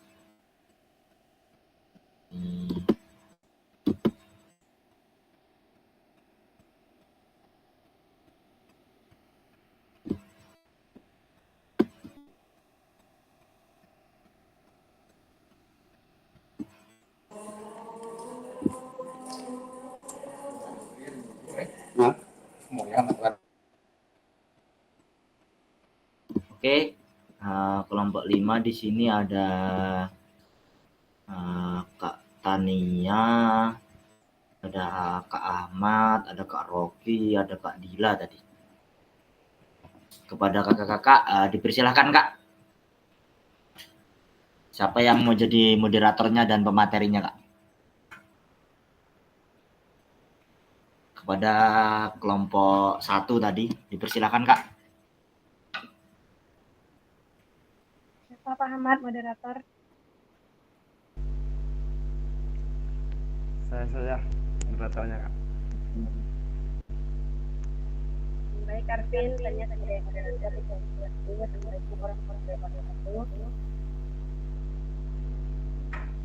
Oke, kelompok 5 di sini ada Kak Tania, ada Kak Ahmad, ada Kak Rocky, ada Kak Dila tadi. Kepada kakak-kakak dipersilahkan kak. Siapa yang mau jadi moderatornya dan pematerinya kak? Kepada kelompok 1 tadi dipersilahkan kak. Pak Ahmad, moderator. Saya moderatornya kak. Baik, Baik Arvin, tanya sebagai moderator di kelompok 1. Assalamualaikum warahmatullahi wabarakatuh.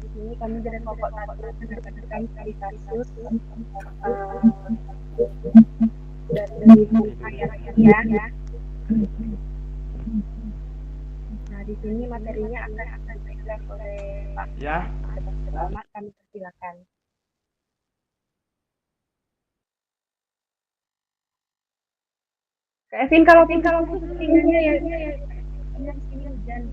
Di sini kami dari kelompok 1 mendapatkan studi kasus dari buku Hayat ya. Nah, di sini materinya akan disampaikan oleh Pak Ahmad. Kami persilakan. Kevin, kalau tinggalnya ya di sini hujan.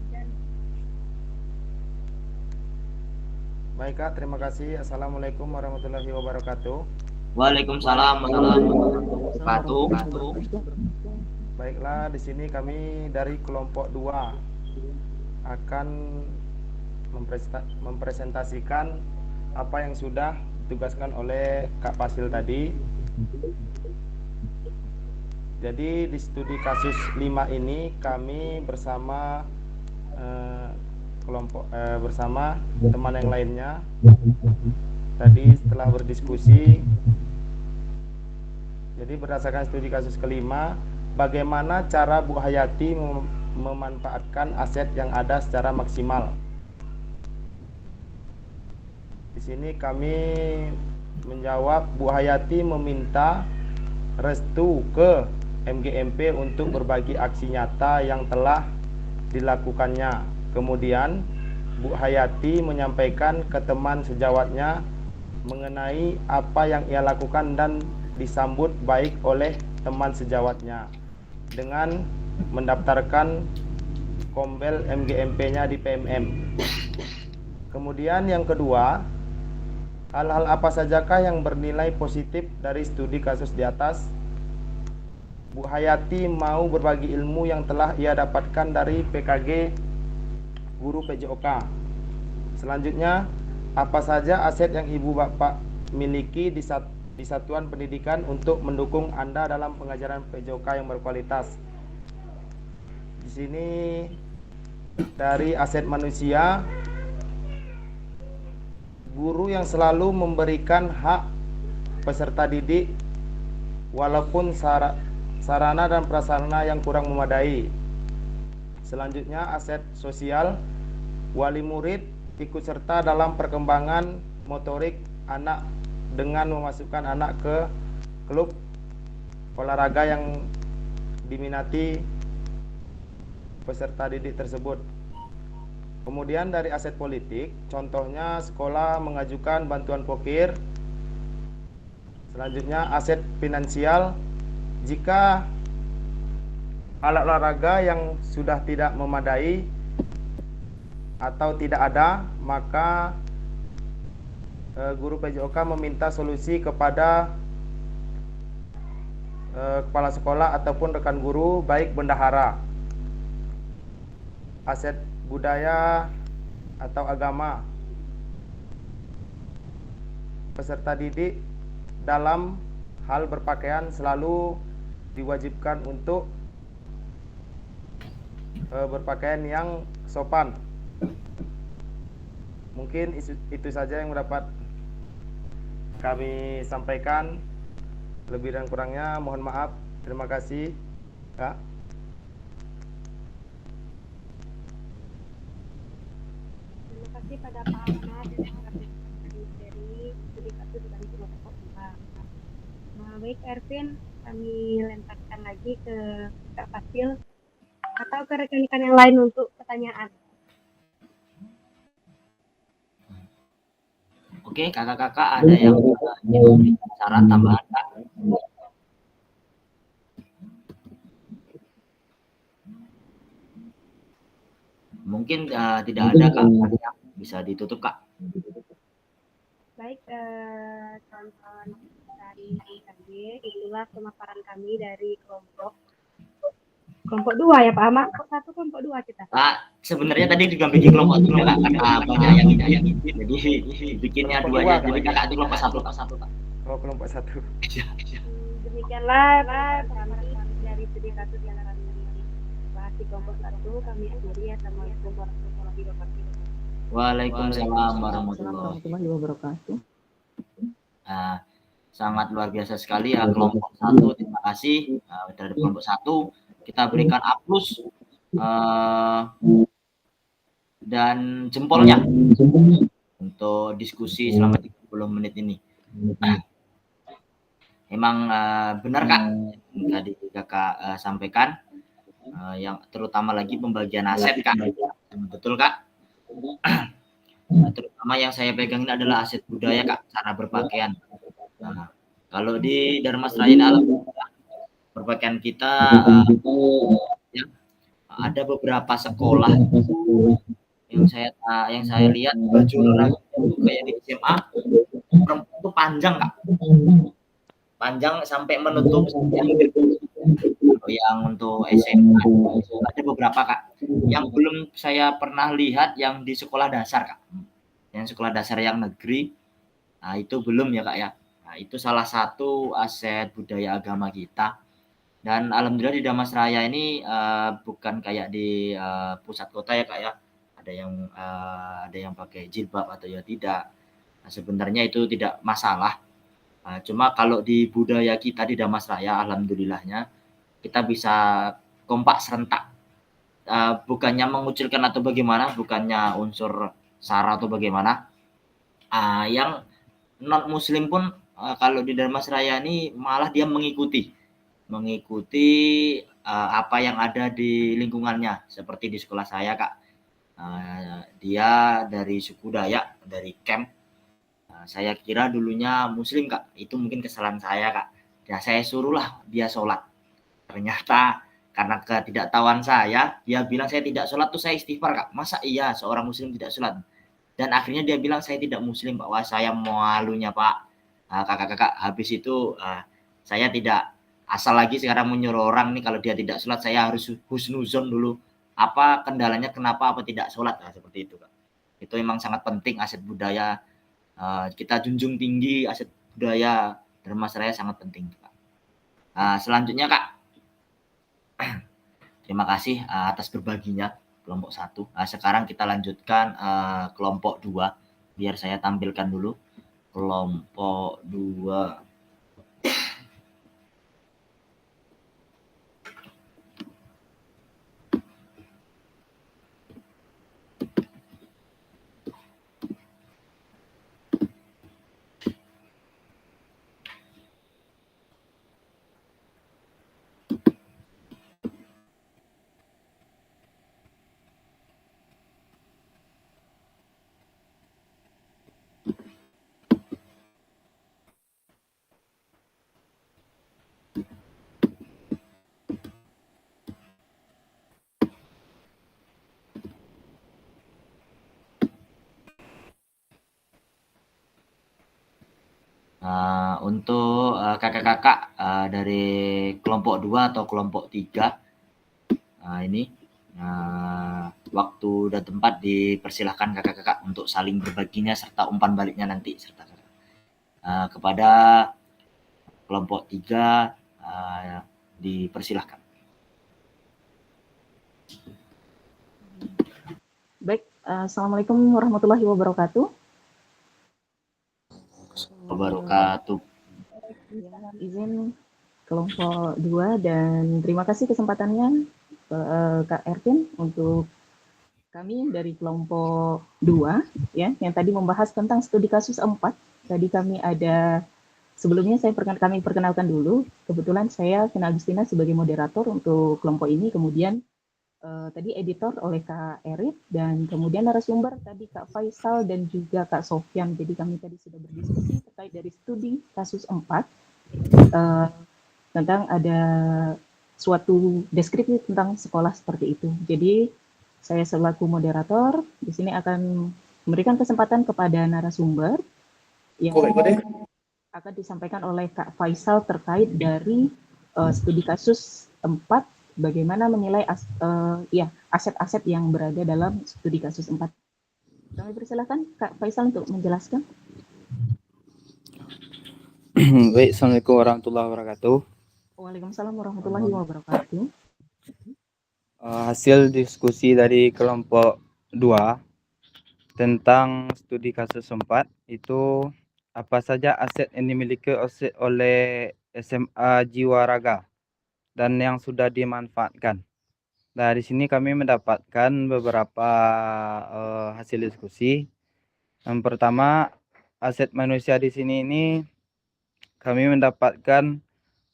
Baik Kak, terima kasih. Assalamualaikum warahmatullahi wabarakatuh. Waalaikumsalam warahmatullahi wabarakatuh. Baiklah, di sini kami dari kelompok 2 akan mempresentasikan apa yang sudah ditugaskan oleh Kak Fasil tadi. Jadi di studi kasus 5 ini kami bersama bersama teman yang lainnya tadi setelah berdiskusi, jadi berdasarkan studi kasus kelima, bagaimana cara Bu Hayati memanfaatkan aset yang ada secara maksimal. Di sini kami menjawab Bu Hayati meminta restu ke MGMP untuk berbagi aksi nyata yang telah dilakukannya. Kemudian Bu Hayati menyampaikan ke teman sejawatnya mengenai apa yang ia lakukan dan disambut baik oleh teman sejawatnya dengan mendaftarkan kombel MGMP-nya di PMM. Kemudian yang kedua, hal-hal apa sajakah yang bernilai positif dari studi kasus di atas? Bu Hayati mau berbagi ilmu yang telah ia dapatkan dari PKG guru PJOK. Selanjutnya, apa saja aset yang Ibu Bapak miliki di satuan pendidikan untuk mendukung Anda dalam pengajaran PJOK yang berkualitas? Di sini dari aset manusia, guru yang selalu memberikan hak peserta didik walaupun sarana dan prasarana yang kurang memadai. Selanjutnya aset sosial, wali murid ikut serta dalam perkembangan motorik anak dengan memasukkan anak ke klub olahraga yang diminati peserta didik tersebut. Kemudian dari aset politik, contohnya sekolah mengajukan bantuan pokir. Selanjutnya aset finansial, jika alat olahraga yang sudah tidak memadai atau tidak ada, maka guru PJOK meminta solusi kepada kepala sekolah ataupun rekan guru, baik bendahara. Aset budaya atau agama, peserta didik dalam hal berpakaian selalu diwajibkan untuk berpakaian yang sopan. Mungkin itu saja yang dapat kami sampaikan. Lebih dan kurangnya mohon maaf. Terima kasih, Kak. Terima kasih pada Pak Ahmad dari studi kasus dari kelompok 5. Baik Ervin, kami lemparkan lagi ke Kak Fasil atau ke rekan-rekan yang lain untuk pertanyaan. Oke, kakak-kakak ada yang saran tambahan, Kak? Mungkin tidak ada, Kak. Bisa ditutup, Kak. Baik, kawan-kawan dari IKB, itulah pemaparan kami dari kelompok 2 ya Pak Ahmad. Kelompok 1, kelompok 2 kita. Pak, sebenarnya tadi juga bikin kelompok 3, Kak, karena banyak yang ini. Jadi bikinnya 2 aja. Jadi kakak itu kelompok 1, Pak. Oh, kelompok 1. Demikianlah kami dari studi kasus yang kami bahas di kelompok 1. Kami akhiri. Assalamualaikum warahmatullahi wabarakatuh. Waalaikumsalam warahmatullahi wabarakatuh. sangat luar biasa sekali ya kelompok 1. Terima kasih terhadap kelompok 1. Kita berikan aplaus dan jempolnya untuk diskusi selama 30 menit ini. Memang benar Kak, tadi Kakak sampaikan, yang terutama lagi pembagian aset Kak. Betul Kak. Terutama yang saya pegang ini adalah aset budaya Kak, cara berpakaian. Nah, kalau di Dharmasraya ini alhamdulillah berpakaian kita ya, ada beberapa sekolah yang saya lihat baju olahraga itu kayak di SMA perempuan itu panjang Kak, panjang sampai menutup yang untuk SMA ada beberapa Kak yang belum saya pernah lihat yang di sekolah dasar Kak, yang sekolah dasar yang negeri. Nah itu belum ya Kak ya. Nah itu salah satu aset budaya agama kita. Dan alhamdulillah di Dharmasraya ini bukan kayak di pusat kota ya Kak ya. Ada yang pakai jilbab atau ya tidak. Nah, sebenarnya itu tidak masalah. Cuma kalau di budaya kita di Dharmasraya alhamdulillahnya kita bisa kompak serentak. Bukannya mengucilkan atau bagaimana, bukannya unsur sara atau bagaimana. Yang non muslim pun kalau di Dharmasraya ini malah dia mengikuti apa yang ada di lingkungannya. Seperti di sekolah saya Kak, dia dari suku Dayak, dari camp. Saya kira dulunya muslim Kak, itu mungkin kesalahan saya Kak. Ya saya suruhlah dia sholat. Ternyata karena ketidaktahuan saya, dia bilang saya tidak sholat tuh saya istighfar Kak. Masa iya seorang muslim tidak sholat? Dan akhirnya dia bilang saya tidak muslim Pak. Wah saya malunya Pak. Kakak-kakak habis itu saya tidak asal lagi sekarang menyuruh orang nih kalau dia tidak sholat saya harus husnuzon dulu. Apa kendalanya kenapa apa tidak sholat? Nah, seperti itu Kak. Itu memang sangat penting aset budaya. Kita junjung tinggi aset budaya Dharmasraya sangat penting Kak. Selanjutnya Kak. Terima kasih atas berbaginya kelompok 1. Sekarang kita lanjutkan kelompok 2. Biar saya tampilkan dulu kelompok 2. Untuk kakak-kakak dari kelompok 2 atau kelompok 3 ini waktu dan tempat dipersilahkan kakak-kakak untuk saling berbaginya serta umpan baliknya nanti serta kepada kelompok 3 dipersilahkan. Baik, Assalamualaikum warahmatullahi wabarakatuh. Wabarakatuh. Ya, izin kelompok 2 dan terima kasih kesempatannya Kak Ervin untuk kami dari kelompok 2 ya yang tadi membahas tentang studi kasus 4. Tadi kami ada sebelumnya kami perkenalkan dulu. Kebetulan saya Vina Agustina sebagai moderator untuk kelompok ini, kemudian tadi editor oleh Kak Erit dan kemudian narasumber tadi Kak Faisal dan juga Kak Sofyan. Jadi kami tadi sudah berdiskusi terkait dari studi kasus 4 tentang ada suatu deskripsi tentang sekolah seperti itu. Jadi saya selaku moderator di sini akan memberikan kesempatan kepada narasumber yang akan disampaikan oleh Kak Faisal terkait dari studi kasus 4, bagaimana menilai aset-aset yang berada dalam studi kasus 4. Kami persilakan Kak Faisal untuk menjelaskan. Baik, Assalamualaikum warahmatullahi wabarakatuh. Waalaikumsalam warahmatullahi wabarakatuh. Hasil diskusi dari kelompok 2 tentang studi kasus 4 itu apa saja aset yang dimiliki oleh SMA Jiwa Raga dan yang sudah dimanfaatkan. Nah, di sini kami mendapatkan beberapa hasil diskusi. Yang pertama, aset manusia di sini ini kami mendapatkan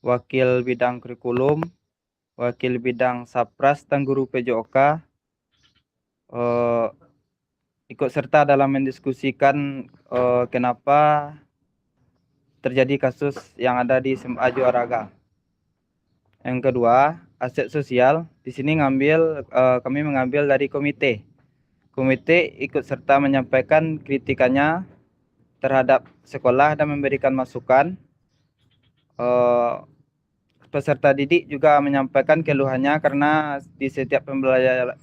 wakil bidang kurikulum, wakil bidang Sapras dan guru PJOK ikut serta dalam mendiskusikan kenapa terjadi kasus yang ada di SMA Jiwa Raga. Yang kedua, aset sosial di sini kami mengambil dari komite. Komite ikut serta menyampaikan kritikannya terhadap sekolah dan memberikan masukan. Peserta didik juga menyampaikan keluhannya karena di setiap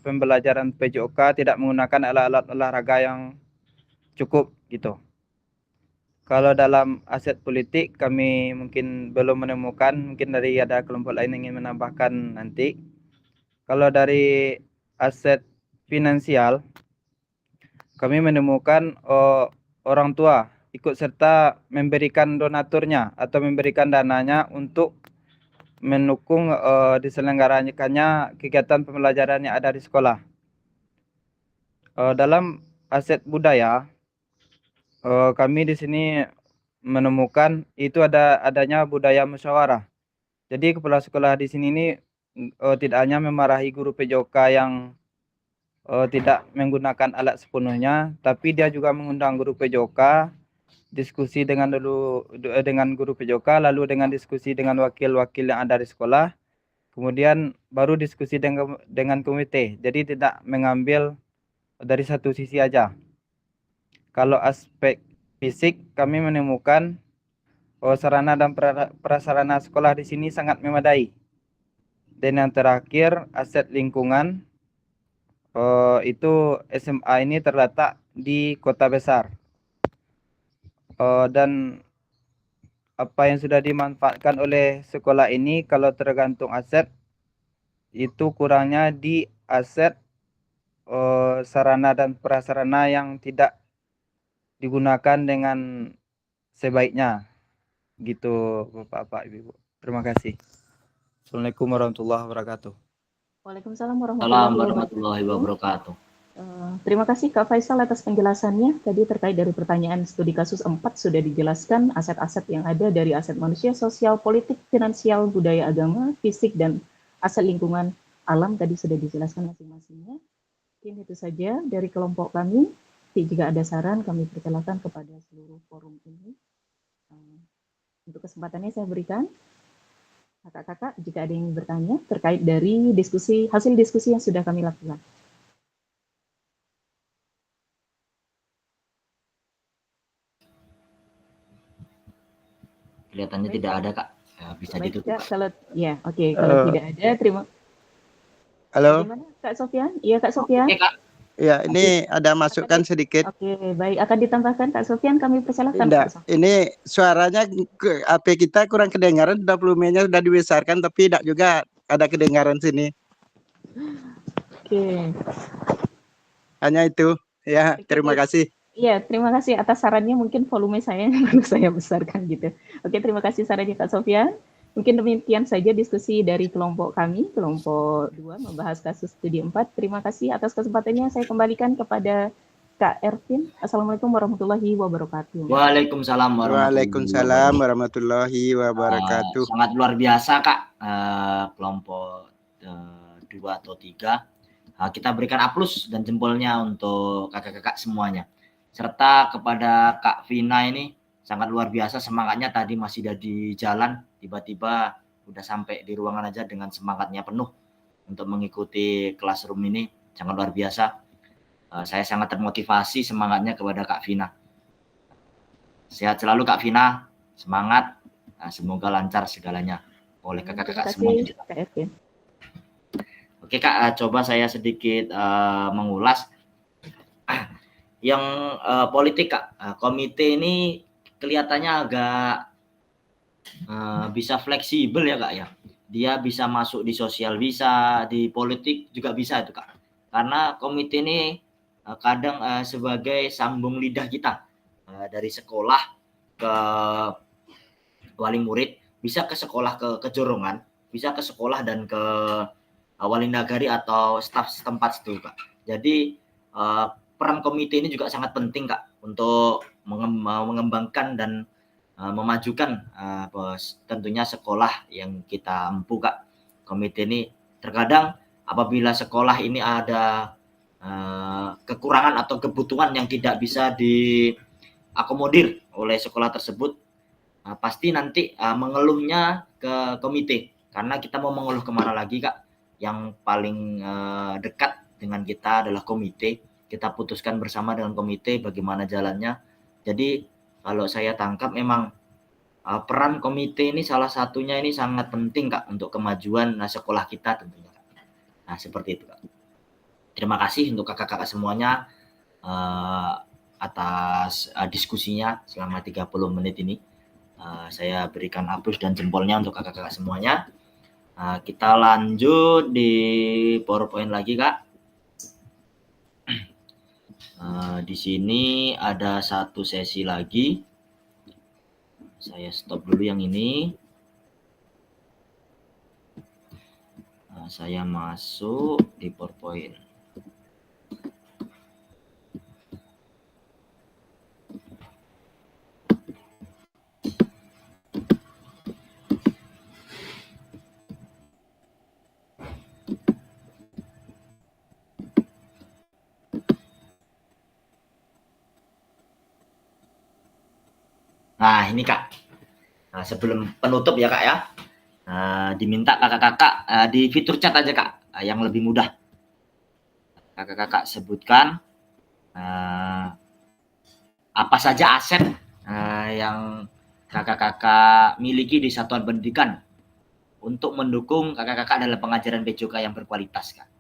pembelajaran PJOK tidak menggunakan alat-alat olahraga yang cukup gitu. Kalau dalam aset politik kami mungkin belum menemukan, mungkin dari ada kelompok lain yang ingin menambahkan nanti. Kalau dari aset finansial, kami menemukan orang tua ikut serta memberikan donaturnya atau memberikan dananya untuk mendukung diselenggarakannya kegiatan pembelajaran yang ada di sekolah. Dalam aset budaya, kami di sini menemukan itu adanya budaya musyawarah. Jadi kepala sekolah di sini ini tidak hanya memarahi guru PJOK yang tidak menggunakan alat sepenuhnya, tapi dia juga mengundang guru PJOK, diskusi dengan guru PJOK, lalu dengan diskusi dengan wakil-wakil yang ada di sekolah, kemudian baru diskusi dengan komite. Jadi tidak mengambil dari satu sisi aja. Kalau aspek fisik, kami menemukan sarana dan prasarana sekolah di sini sangat memadai. Dan yang terakhir, aset lingkungan. Itu SMA ini terletak di kota besar. Dan apa yang sudah dimanfaatkan oleh sekolah ini kalau tergantung aset, itu kurangnya di aset sarana dan prasarana yang tidak digunakan dengan sebaiknya. Gitu Bapak Ibu. Terima kasih. Assalamualaikum warahmatullahi wabarakatuh. Waalaikumsalam Assalamualaikum warahmatullahi warahmatullahi wabarakatuh. wabarakatuh. Terima kasih Kak Faisal atas penjelasannya. Tadi terkait dari pertanyaan studi kasus 4 sudah dijelaskan aset-aset yang ada dari aset manusia, sosial, politik, finansial, budaya, agama, fisik, dan aset lingkungan alam tadi sudah dijelaskan masing-masingnya. Mungkin itu saja dari kelompok kami. Jika ada saran kami persilakan kepada seluruh forum ini. Untuk kesempatannya saya berikan. Kakak-kakak, jika ada yang bertanya terkait dari hasil diskusi yang sudah kami lakukan. Kelihatannya Baik, tidak Kak. ada, Kak. Ya, bisa Baik, ditutup, Kak. Kak. Kalau tidak ada, terima. Halo, Bagaimana, Kak Sofian? Iya, Kak Sofian. Oke, Kak. ya ini ada masukan sedikit. Oke, baik. Akan ditambahkan Kak Sofian, kami persilakan. Tidak, Kak Sofian. ini suaranya HP kita kurang kedengaran, sudah volumenya sudah dibesarkan, tapi tidak juga ada kedengaran sini. Oke. Hanya itu, ya. Oke, Terima baik. kasih. Iya, terima kasih atas sarannya. Mungkin volume saya yang perlu saya besarkan gitu. Oke, terima kasih sarannya Kak Sofian. Mungkin demikian saja diskusi dari kelompok kami, kelompok 2 membahas kasus studi 4. Terima kasih atas kesempatannya. Saya kembalikan kepada Kak Ervin. Assalamualaikum warahmatullahi wabarakatuh. Waalaikumsalam Waalaikumsalam warahmatullahi wabarakatuh. Sangat luar biasa, Kak. Kelompok 2 atau 3. Kita berikan aplaus dan jempolnya untuk kakak-kakak semuanya. Serta kepada Kak Vina ini sangat luar biasa semangatnya, tadi masih di jalan, tiba-tiba udah sampai di ruangan aja dengan semangatnya penuh untuk mengikuti classroom ini, sangat luar biasa. Saya sangat termotivasi semangatnya kepada Kak Vina. Sehat selalu Kak Vina, semangat, semoga lancar segalanya oleh kakak-kakak semuanya. Kak Ervin. Oke Kak, coba saya sedikit mengulas yang politik Kak. Komite ini kelihatannya agak bisa fleksibel ya Kak ya. Dia bisa masuk di sosial, bisa di politik juga bisa itu Kak. Karena komite ini kadang sebagai sambung lidah kita dari sekolah ke wali murid, bisa ke sekolah ke Jorongan, bisa ke sekolah dan ke wali nagari atau staf setempat itu, Kak. Jadi peran komite ini juga sangat penting, Kak, untuk mengembangkan dan memajukan tentunya sekolah yang kita empu, Kak. Komite ini terkadang apabila sekolah ini ada kekurangan atau kebutuhan yang tidak bisa diakomodir oleh sekolah tersebut, pasti nanti mengeluhnya ke komite, karena kita mau mengeluh kemana lagi, Kak. Yang paling dekat dengan kita adalah komite. Kita putuskan bersama dengan komite bagaimana jalannya. Jadi kalau saya tangkap memang peran komite ini salah satunya ini sangat penting, Kak, untuk kemajuan sekolah kita tentunya, Kak. Nah, seperti itu, Kak. Terima kasih untuk kakak-kakak semuanya atas diskusinya selama 30 menit ini. Saya berikan aplaus dan jempolnya untuk kakak-kakak semuanya. Kita lanjut di PowerPoint lagi, Kak. Di sini ada satu sesi lagi. Saya stop dulu yang ini. Saya masuk di PowerPoint. Nah, ini, Kak. Sebelum penutup ya, Kak ya. Diminta kakak-kakak di fitur chat aja, Kak, yang lebih mudah. Kakak-kakak sebutkan apa saja aset yang kakak-kakak miliki di satuan pendidikan untuk mendukung kakak-kakak dalam pengajaran PJOK yang berkualitas, Kak.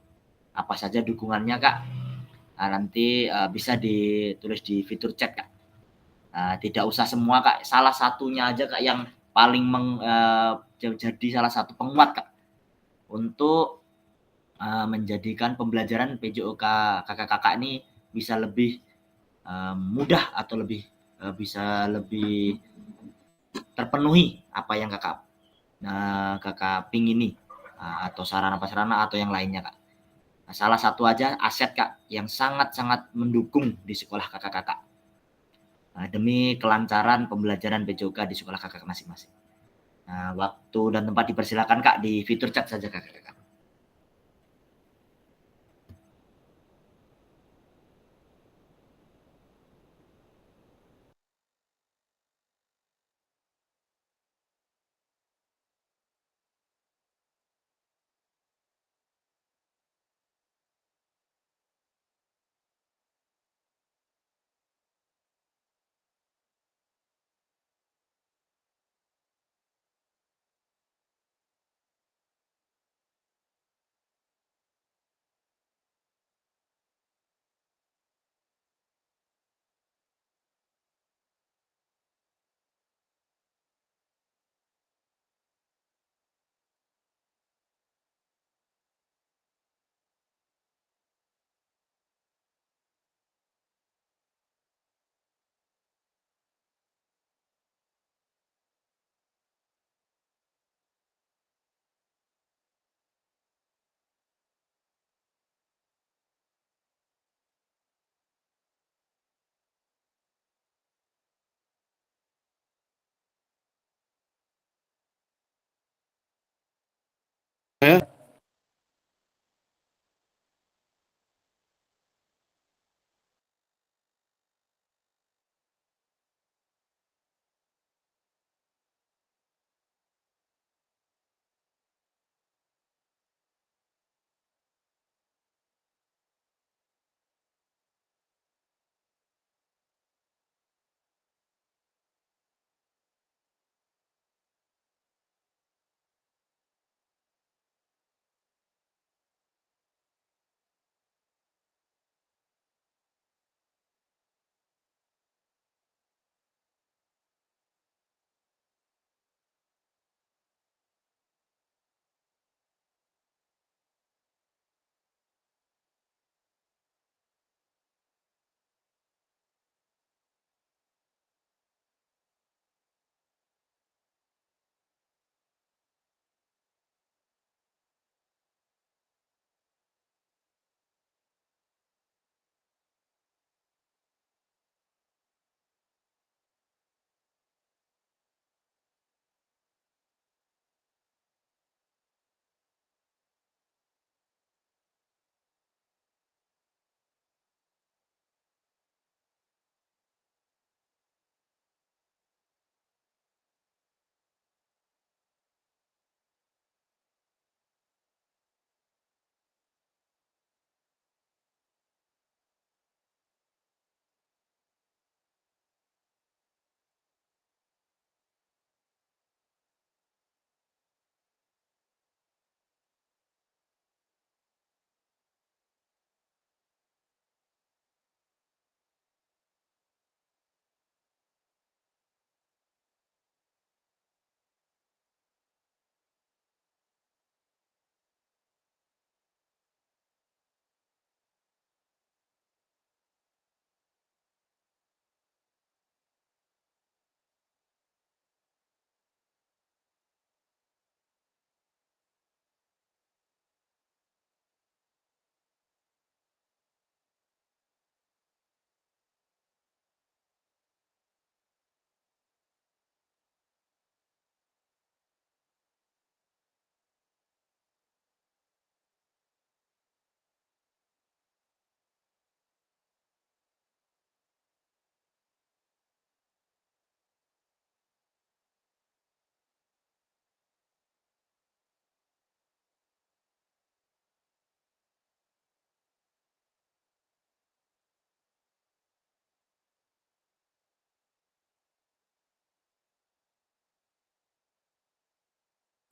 Apa saja dukungannya, Kak? Nanti bisa ditulis di fitur chat, Kak. Tidak usah semua, Kak. Salah satunya aja, Kak, yang paling jadi salah satu penguat, Kak, untuk menjadikan pembelajaran PJOK kakak-kakak ini bisa lebih mudah atau bisa lebih terpenuhi apa yang kakak pingini, atau sarana atau yang lainnya, Kak. Salah satu aja aset, Kak, yang sangat-sangat mendukung di sekolah kakak-kakak demi kelancaran pembelajaran PJOK di sekolah kakak masing-masing. Waktu dan tempat dipersilakan, Kak, di fitur chat saja, kakak-kakak.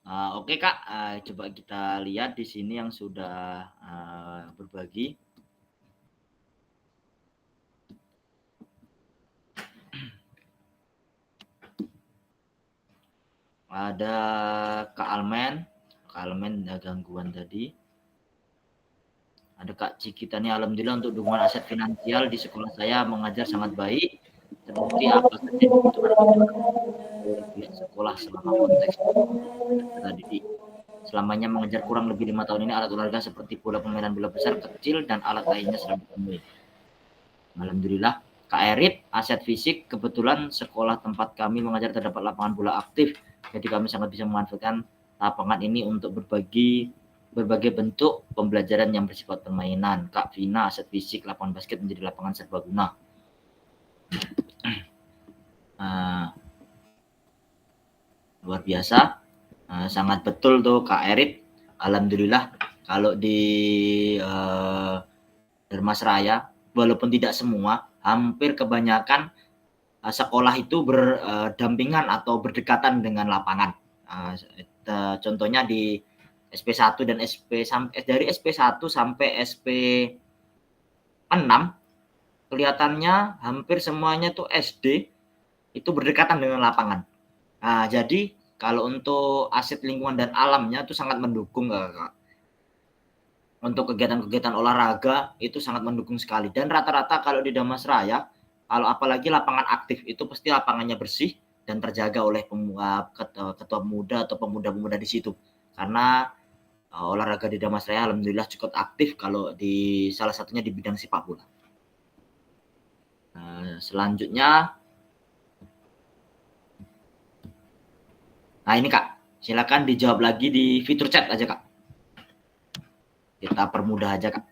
Oke Kak, coba kita lihat di sini yang sudah berbagi. Ada Kak Almen ada gangguan tadi. Ada Kak Cikita nih, alhamdulillah untuk dukungan aset finansial di sekolah saya mengajar sangat baik. Terbukti apa saja yang dibutuhkan oleh pihak sekolah selama konteks peserta didik. Selamanya mengajar kurang lebih 5 tahun ini alat olahraga seperti bola permainan bola besar, kecil, dan alat lainnya selalu dipenuhi. Alhamdulillah. Kak Erit, aset fisik, kebetulan sekolah tempat kami mengajar terdapat lapangan bola aktif. Jadi kami sangat bisa memanfaatkan lapangan ini untuk berbagai bentuk pembelajaran yang bersifat permainan. Kak Vina, aset fisik, lapangan basket menjadi lapangan serbaguna. Luar biasa. Sangat betul tuh Kak Erit. Alhamdulillah kalau di Dermasraya, walaupun tidak semua, hampir kebanyakan sekolah itu berdampingan atau berdekatan dengan lapangan. Contohnya di SP1 dan dari SP1 sampai SP6 kelihatannya hampir semuanya tuh SD itu berdekatan dengan lapangan. Jadi kalau untuk aset lingkungan dan alamnya itu sangat mendukung Kak. Untuk kegiatan-kegiatan olahraga itu sangat mendukung sekali. Dan rata-rata kalau di Damasraya, kalau apalagi lapangan aktif itu pasti lapangannya bersih dan terjaga oleh ketua muda atau pemuda-pemuda di situ. Karena olahraga di Damasraya alhamdulillah cukup aktif kalau di salah satunya di bidang sepak bola. Selanjutnya, ini Kak, silakan dijawab lagi di fitur chat aja Kak. Kita permudah aja Kak.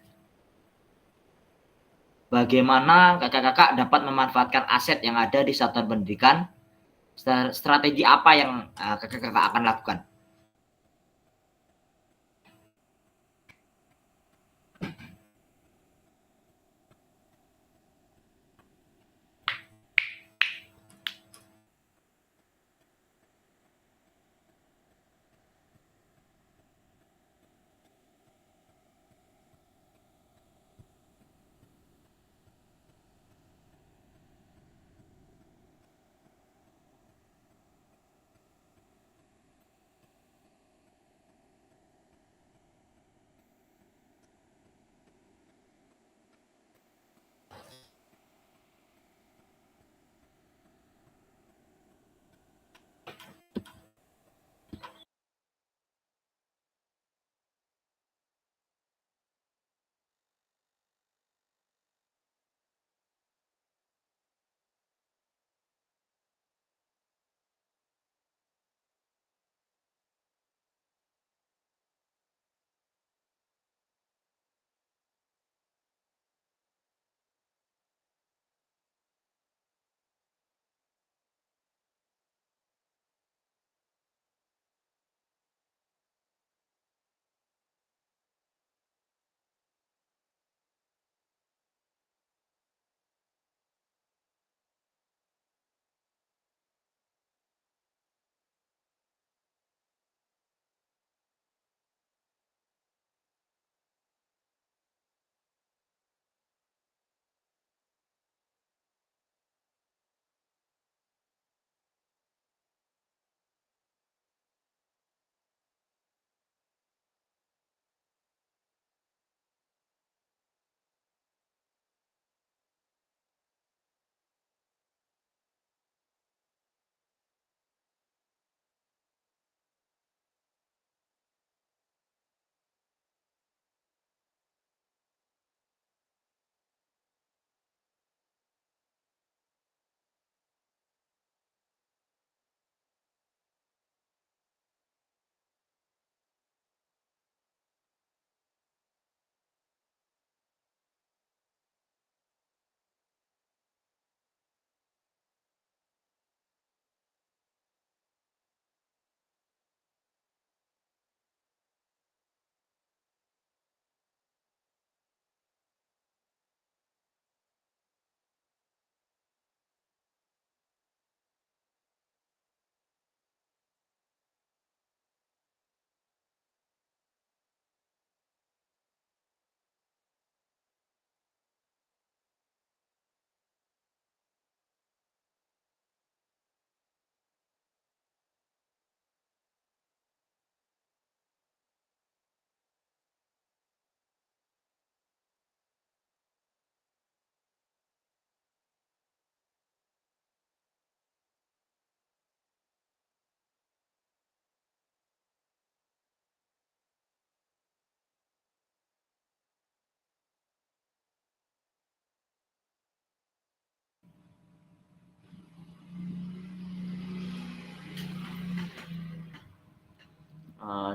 Bagaimana kakak-kakak dapat memanfaatkan aset yang ada di satuan pendidikan? Strategi apa yang kakak-kakak akan lakukan?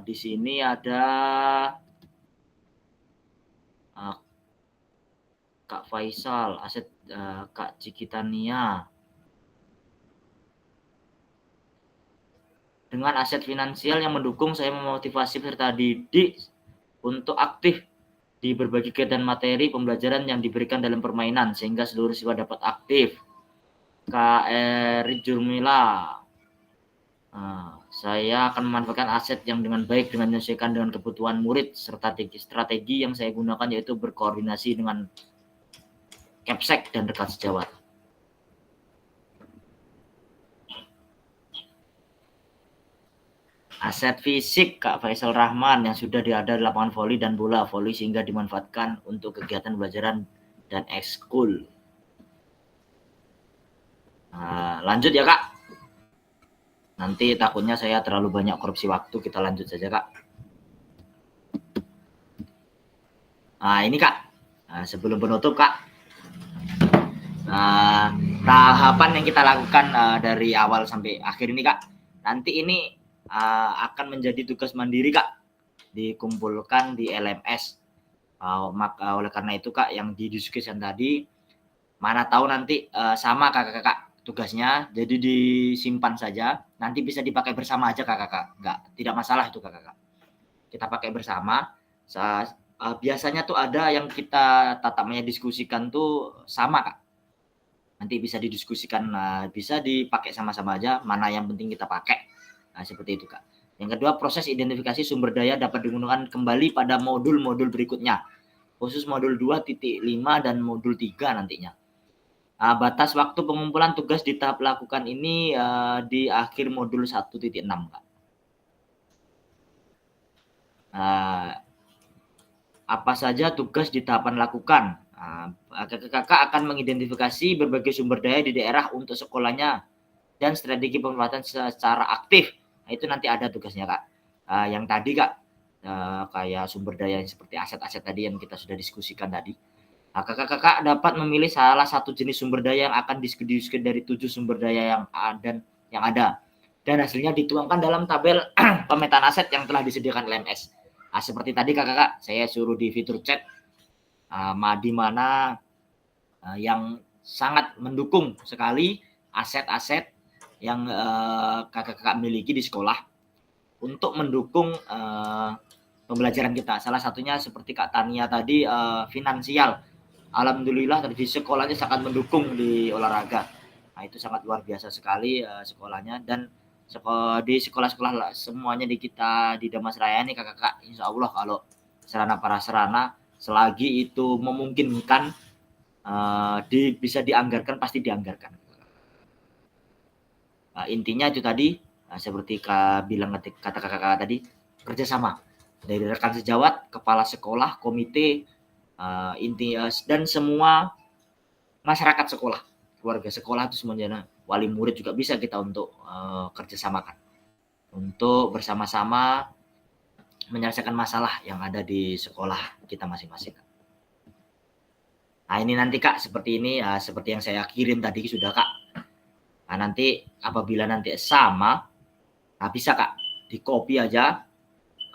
Di sini ada Kak Faisal, aset Kak Cikitania. Dengan aset finansial yang mendukung, saya memotivasi peserta didik untuk aktif di berbagai kegiatan materi pembelajaran yang diberikan dalam permainan sehingga seluruh siswa dapat aktif. Kak Eri Jurmila, saya akan memanfaatkan aset yang dengan baik dengan menyesuaikan dengan kebutuhan murid. Strategi yang saya gunakan yaitu berkoordinasi dengan Kepsek dan rekan sejawat. Aset fisik Kak Faisal Rahman yang sudah ada di lapangan voli dan bola voli sehingga dimanfaatkan untuk kegiatan pembelajaran dan ekskul. Lanjut ya Kak. Nanti takutnya saya terlalu banyak korupsi waktu, kita lanjut saja Kak. Ini Kak, sebelum penutup Kak, tahapan yang kita lakukan dari awal sampai akhir ini Kak, nanti ini akan menjadi tugas mandiri Kak, dikumpulkan di LMS. Maka oleh karena itu Kak, yang didiskusikan tadi, mana tahu nanti sama kakak-kakak tugasnya, jadi disimpan saja, nanti bisa dipakai bersama aja kakak-kakak, tidak masalah itu kakak-kakak. Kita pakai bersama. Biasanya tuh ada yang kita tatapnya diskusikan tuh sama Kak. Nanti bisa didiskusikan, bisa dipakai sama-sama aja, mana yang penting kita pakai. Seperti itu Kak. Yang kedua, proses identifikasi sumber daya dapat digunakan kembali pada modul-modul berikutnya, khusus modul 2.5 dan modul 3 nantinya. Batas waktu pengumpulan tugas di tahap lakukan ini di akhir modul 1.6 Kak. Apa saja tugas di tahapan lakukan? Kakak akan mengidentifikasi berbagai sumber daya di daerah untuk sekolahnya dan strategi pemanfaatan secara aktif. Itu nanti ada tugasnya Kak. Yang tadi Kak, kayak sumber daya seperti aset-aset tadi yang kita sudah diskusikan tadi. Kakak-kakak dapat memilih salah satu jenis sumber daya yang akan diskusikan dari 7 sumber daya yang ada. Dan hasilnya dituangkan dalam tabel pemetaan aset yang telah disediakan LMS. Seperti tadi kakak-kakak, saya suruh di fitur chat di mana yang sangat mendukung sekali aset-aset yang kakak-kakak miliki di sekolah untuk mendukung pembelajaran kita. Salah satunya seperti Kak Tania tadi, finansial. Alhamdulillah di sekolahnya sangat mendukung di olahraga. Itu sangat luar biasa sekali sekolahnya, dan di sekolah-sekolah semuanya di kita di Damasraya ini kakak-kakak, insya Allah kalau sarana prasarana selagi itu memungkinkan bisa dianggarkan, pasti dianggarkan. Intinya itu tadi, seperti bilang kata kakak-kakak tadi, kerjasama dari rekan sejawat, kepala sekolah, komite, dan semua masyarakat sekolah, keluarga sekolah itu semuanya, wali murid juga bisa kita untuk kerjasamakan untuk bersama-sama menyelesaikan masalah yang ada di sekolah kita masing-masing. Ini nanti Kak, seperti ini, seperti yang saya kirim tadi sudah Kak. Nanti apabila nanti sama, bisa Kak di copy aja.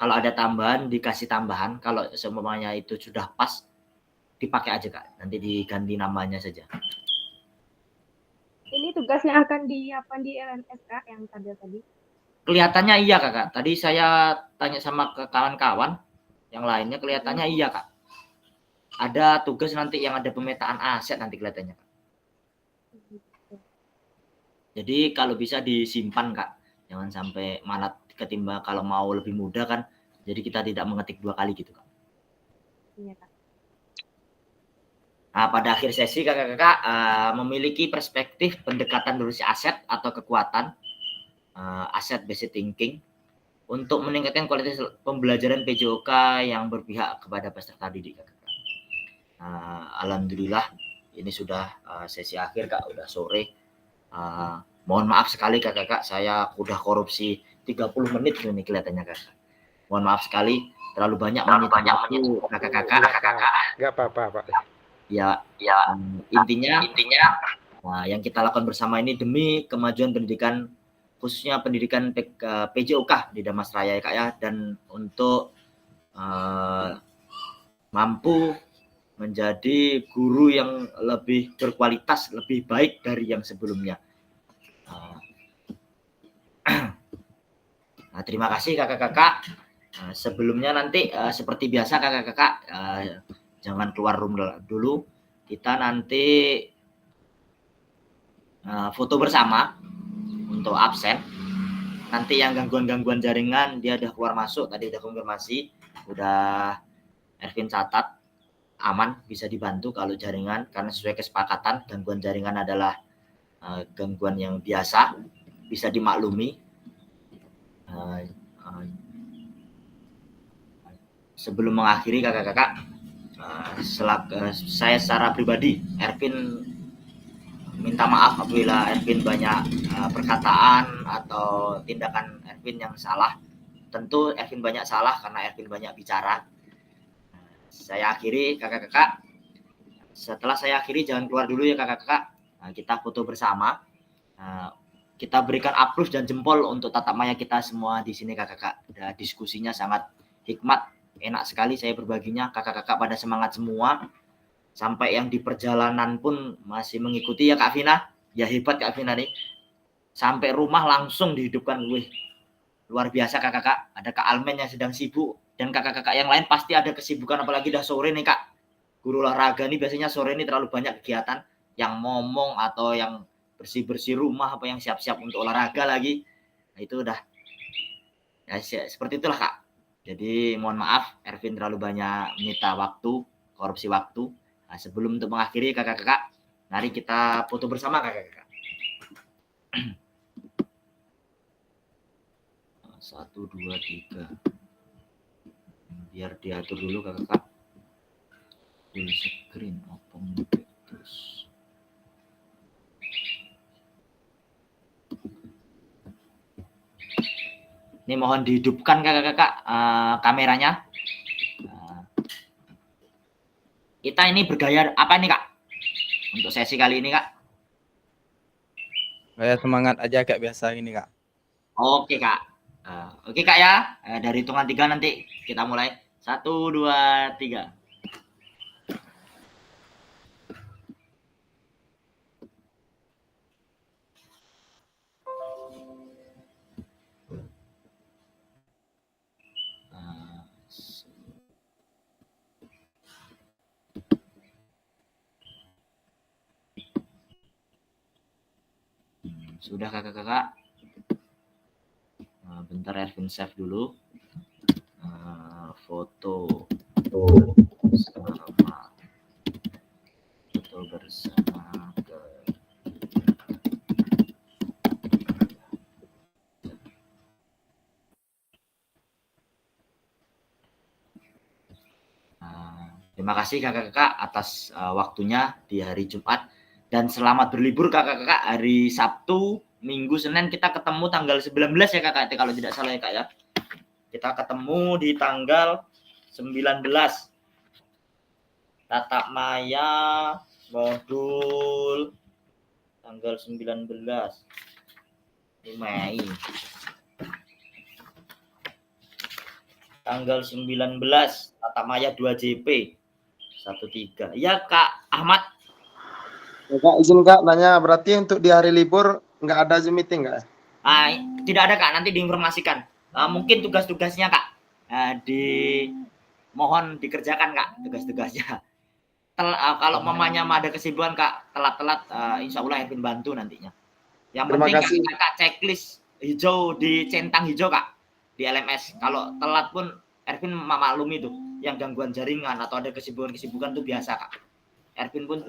Kalau ada tambahan dikasih tambahan. Kalau semuanya itu sudah pas, dipakai aja Kak. Nanti diganti namanya saja. Ini tugasnya akan di LMS Kak yang tadi? Kelihatannya iya Kak. Tadi saya tanya sama ke kawan-kawan yang lainnya, kelihatannya iya Kak. Ada tugas nanti yang ada pemetaan aset nanti kelihatannya Kak. Jadi kalau bisa disimpan Kak, jangan sampai malah ketimbang kalau mau lebih mudah kan, jadi kita tidak mengetik 2 kali gitu Kak. Iya Kak. Pada akhir sesi kakak-kakak memiliki perspektif pendekatan dari aset atau kekuatan, aset based thinking, untuk meningkatkan kualitas pembelajaran PJOK yang berpihak kepada peserta didik kakak-kakak. Alhamdulillah ini sudah sesi akhir Kak, udah sore. Mohon maaf sekali kakak-kakak, saya udah korupsi 30 menit ini kelihatannya kakak. Mohon maaf sekali, terlalu banyak menit kakak-kakak. Enggak apa-apa Pak. Ya, intinya yang kita lakukan bersama ini demi kemajuan pendidikan khususnya pendidikan PJOK di Damas Raya ya Kak ya, dan untuk mampu menjadi guru yang lebih berkualitas, lebih baik dari yang sebelumnya. Nah, terima kasih kakak-kakak. Sebelumnya nanti seperti biasa kakak-kakak jangan keluar room dulu. Kita nanti foto bersama untuk absen. Nanti yang gangguan-gangguan jaringan dia udah keluar masuk, tadi udah konfirmasi, udah Ervin catat, aman, bisa dibantu kalau jaringan, karena sesuai kesepakatan gangguan jaringan adalah gangguan yang biasa, bisa dimaklumi. Sebelum mengakhiri kakak-kakak, saya secara pribadi Ervin minta maaf apabila Ervin banyak perkataan atau tindakan Ervin yang salah. Tentu Ervin banyak salah karena Ervin banyak bicara. Saya akhiri kakak-kakak. Setelah saya akhiri jangan keluar dulu ya kakak-kakak. Kita foto bersama. Kita berikan aplaus dan jempol untuk tatap maya kita semua di sini kakak-kakak. Diskusinya sangat hikmat, enak sekali saya berbaginya. Kakak-kakak pada semangat semua. Sampai yang di perjalanan pun masih mengikuti ya Kak Vina. Ya hebat Kak Vina nih. Sampai rumah langsung dihidupkan. Wih, luar biasa kakak-kakak. Ada Kak Almen yang sedang sibuk. Dan kakak-kakak yang lain pasti ada kesibukan, apalagi dah sore nih Kak. Guru olahraga nih biasanya sore ini terlalu banyak kegiatan. Yang ngomong atau yang bersih-bersih rumah, apa yang siap-siap untuk olahraga lagi. Nah itu udah. Ya seperti itulah Kak. Jadi mohon maaf Ervin terlalu banyak menyita waktu, korupsi waktu. Nah, sebelum untuk mengakhiri kakak-kakak, mari kita foto bersama kakak-kakak. 1, 2, 3. Biar diatur dulu kakak-kakak. Full screen open terus. Ini mohon dihidupkan kakak-kakak kameranya. Kita ini bergaya apa nih Kak? Untuk sesi kali ini Kak. Gaya semangat aja kayak biasa ini Kak. Oke Kak. Oke Kak ya. Dari hitungan 3 nanti kita mulai. 1, 2, 3. Sudah kakak-kakak. Bentar Ervin save dulu. Foto bersama. Foto bersama ke. Terima kasih kakak-kakak atas waktunya di hari Jumat. Dan selamat berlibur kakak-kakak, hari Sabtu, Minggu, Senin kita ketemu tanggal 19 ya kakak, kalau tidak salah ya kak ya. Kita ketemu di tanggal 19. Tatap maya modul tanggal 19 Mei. Tanggal 19 tatap maya 2 JP 13. Ya Kak Ahmad. Kak, izin Kak nanya, berarti untuk di hari libur nggak ada Zoom meeting nggak? Tidak ada Kak, nanti diinformasikan. Mungkin tugas-tugasnya Kak mohon dikerjakan Kak, tugas-tugasnya. Kalau mamanya ada kesibukan Kak, telat-telat, insya Allah Ervin bantu nantinya. Yang penting Kak checklist hijau di centang hijau Kak di LMS. Kalau telat pun Ervin maklumi itu, yang gangguan jaringan atau ada kesibukan-kesibukan itu biasa Kak. Ervin pun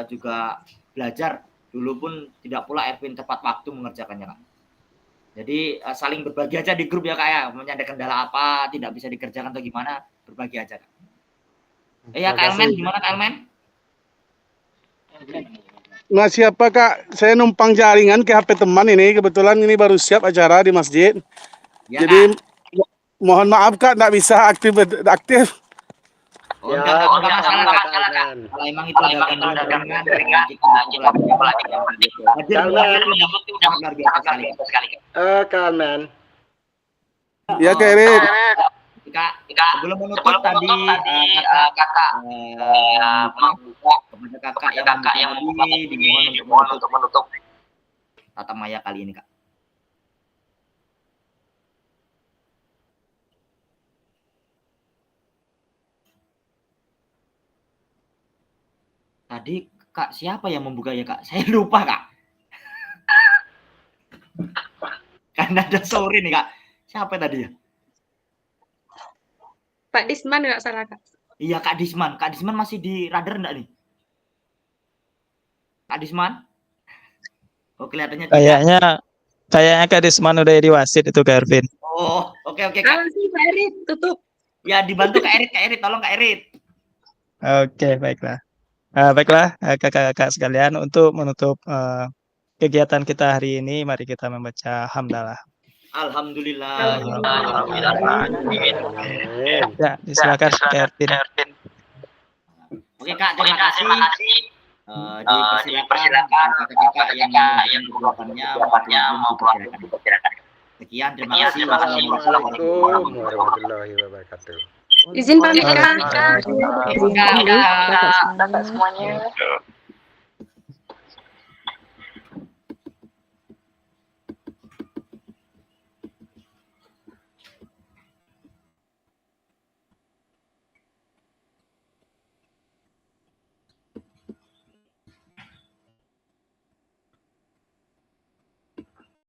juga belajar dulu pun tidak pula Ervin tepat waktu mengerjakannya Kak. Jadi saling berbagi aja di grup ya Kak ya. Ada kendala apa tidak bisa dikerjakan atau gimana, berbagi aja Kak. Ya Kak Elmen, gimana Kak Elmen? Masih apa Kak? Saya numpang jaringan ke HP teman ini. Kebetulan ini baru siap acara di masjid. Ya, jadi Kak, mohon maaf Kak, nggak bisa aktif. Oh, Ya, enggak masalah, Kak. Kalman. Kalau emang itu ada gangguan, kita buka lagi. Hadir Kalman. itu sangat luar biasa sekali. Kalman. Ya Kak Erit. Kak, sebelum menutup tadi kakak kepada kakak yang dimohon untuk menutup tata maya kali ini, Kak. Tadi Kak siapa yang membuka ya, Kak? Saya lupa, Kak. Karena ada sore nih, Kak. Siapa tadi ya? Pak Disman nggak salah, Kak. Iya, Kak Disman. Kak Disman masih di radar enggak nih? Kak Disman? Oh, kelihatannya tidak. Kayaknya Kak Disman udah di wasit itu Kak Ervin. Oh, oke, Kak. Kalau sih Pak Erit tutup. Ya, dibantu Kak Erit. Tolong Kak Erit. Oke, baiklah. Baiklah kakak-kakak sekalian, untuk menutup kegiatan kita hari ini, mari kita membaca hamdalah. Alhamdulillah. Ya, silakan Kak Ervin. Oke, Kak, terima kasih. Dipersilakan kakak-kakak yang jawabannya maupun dipersilakan. Sekian, terima kasih. Assalamualaikum warahmatullahi wabarakatuh. Izin pamit, Kak. Terima kasih kakak semuanya.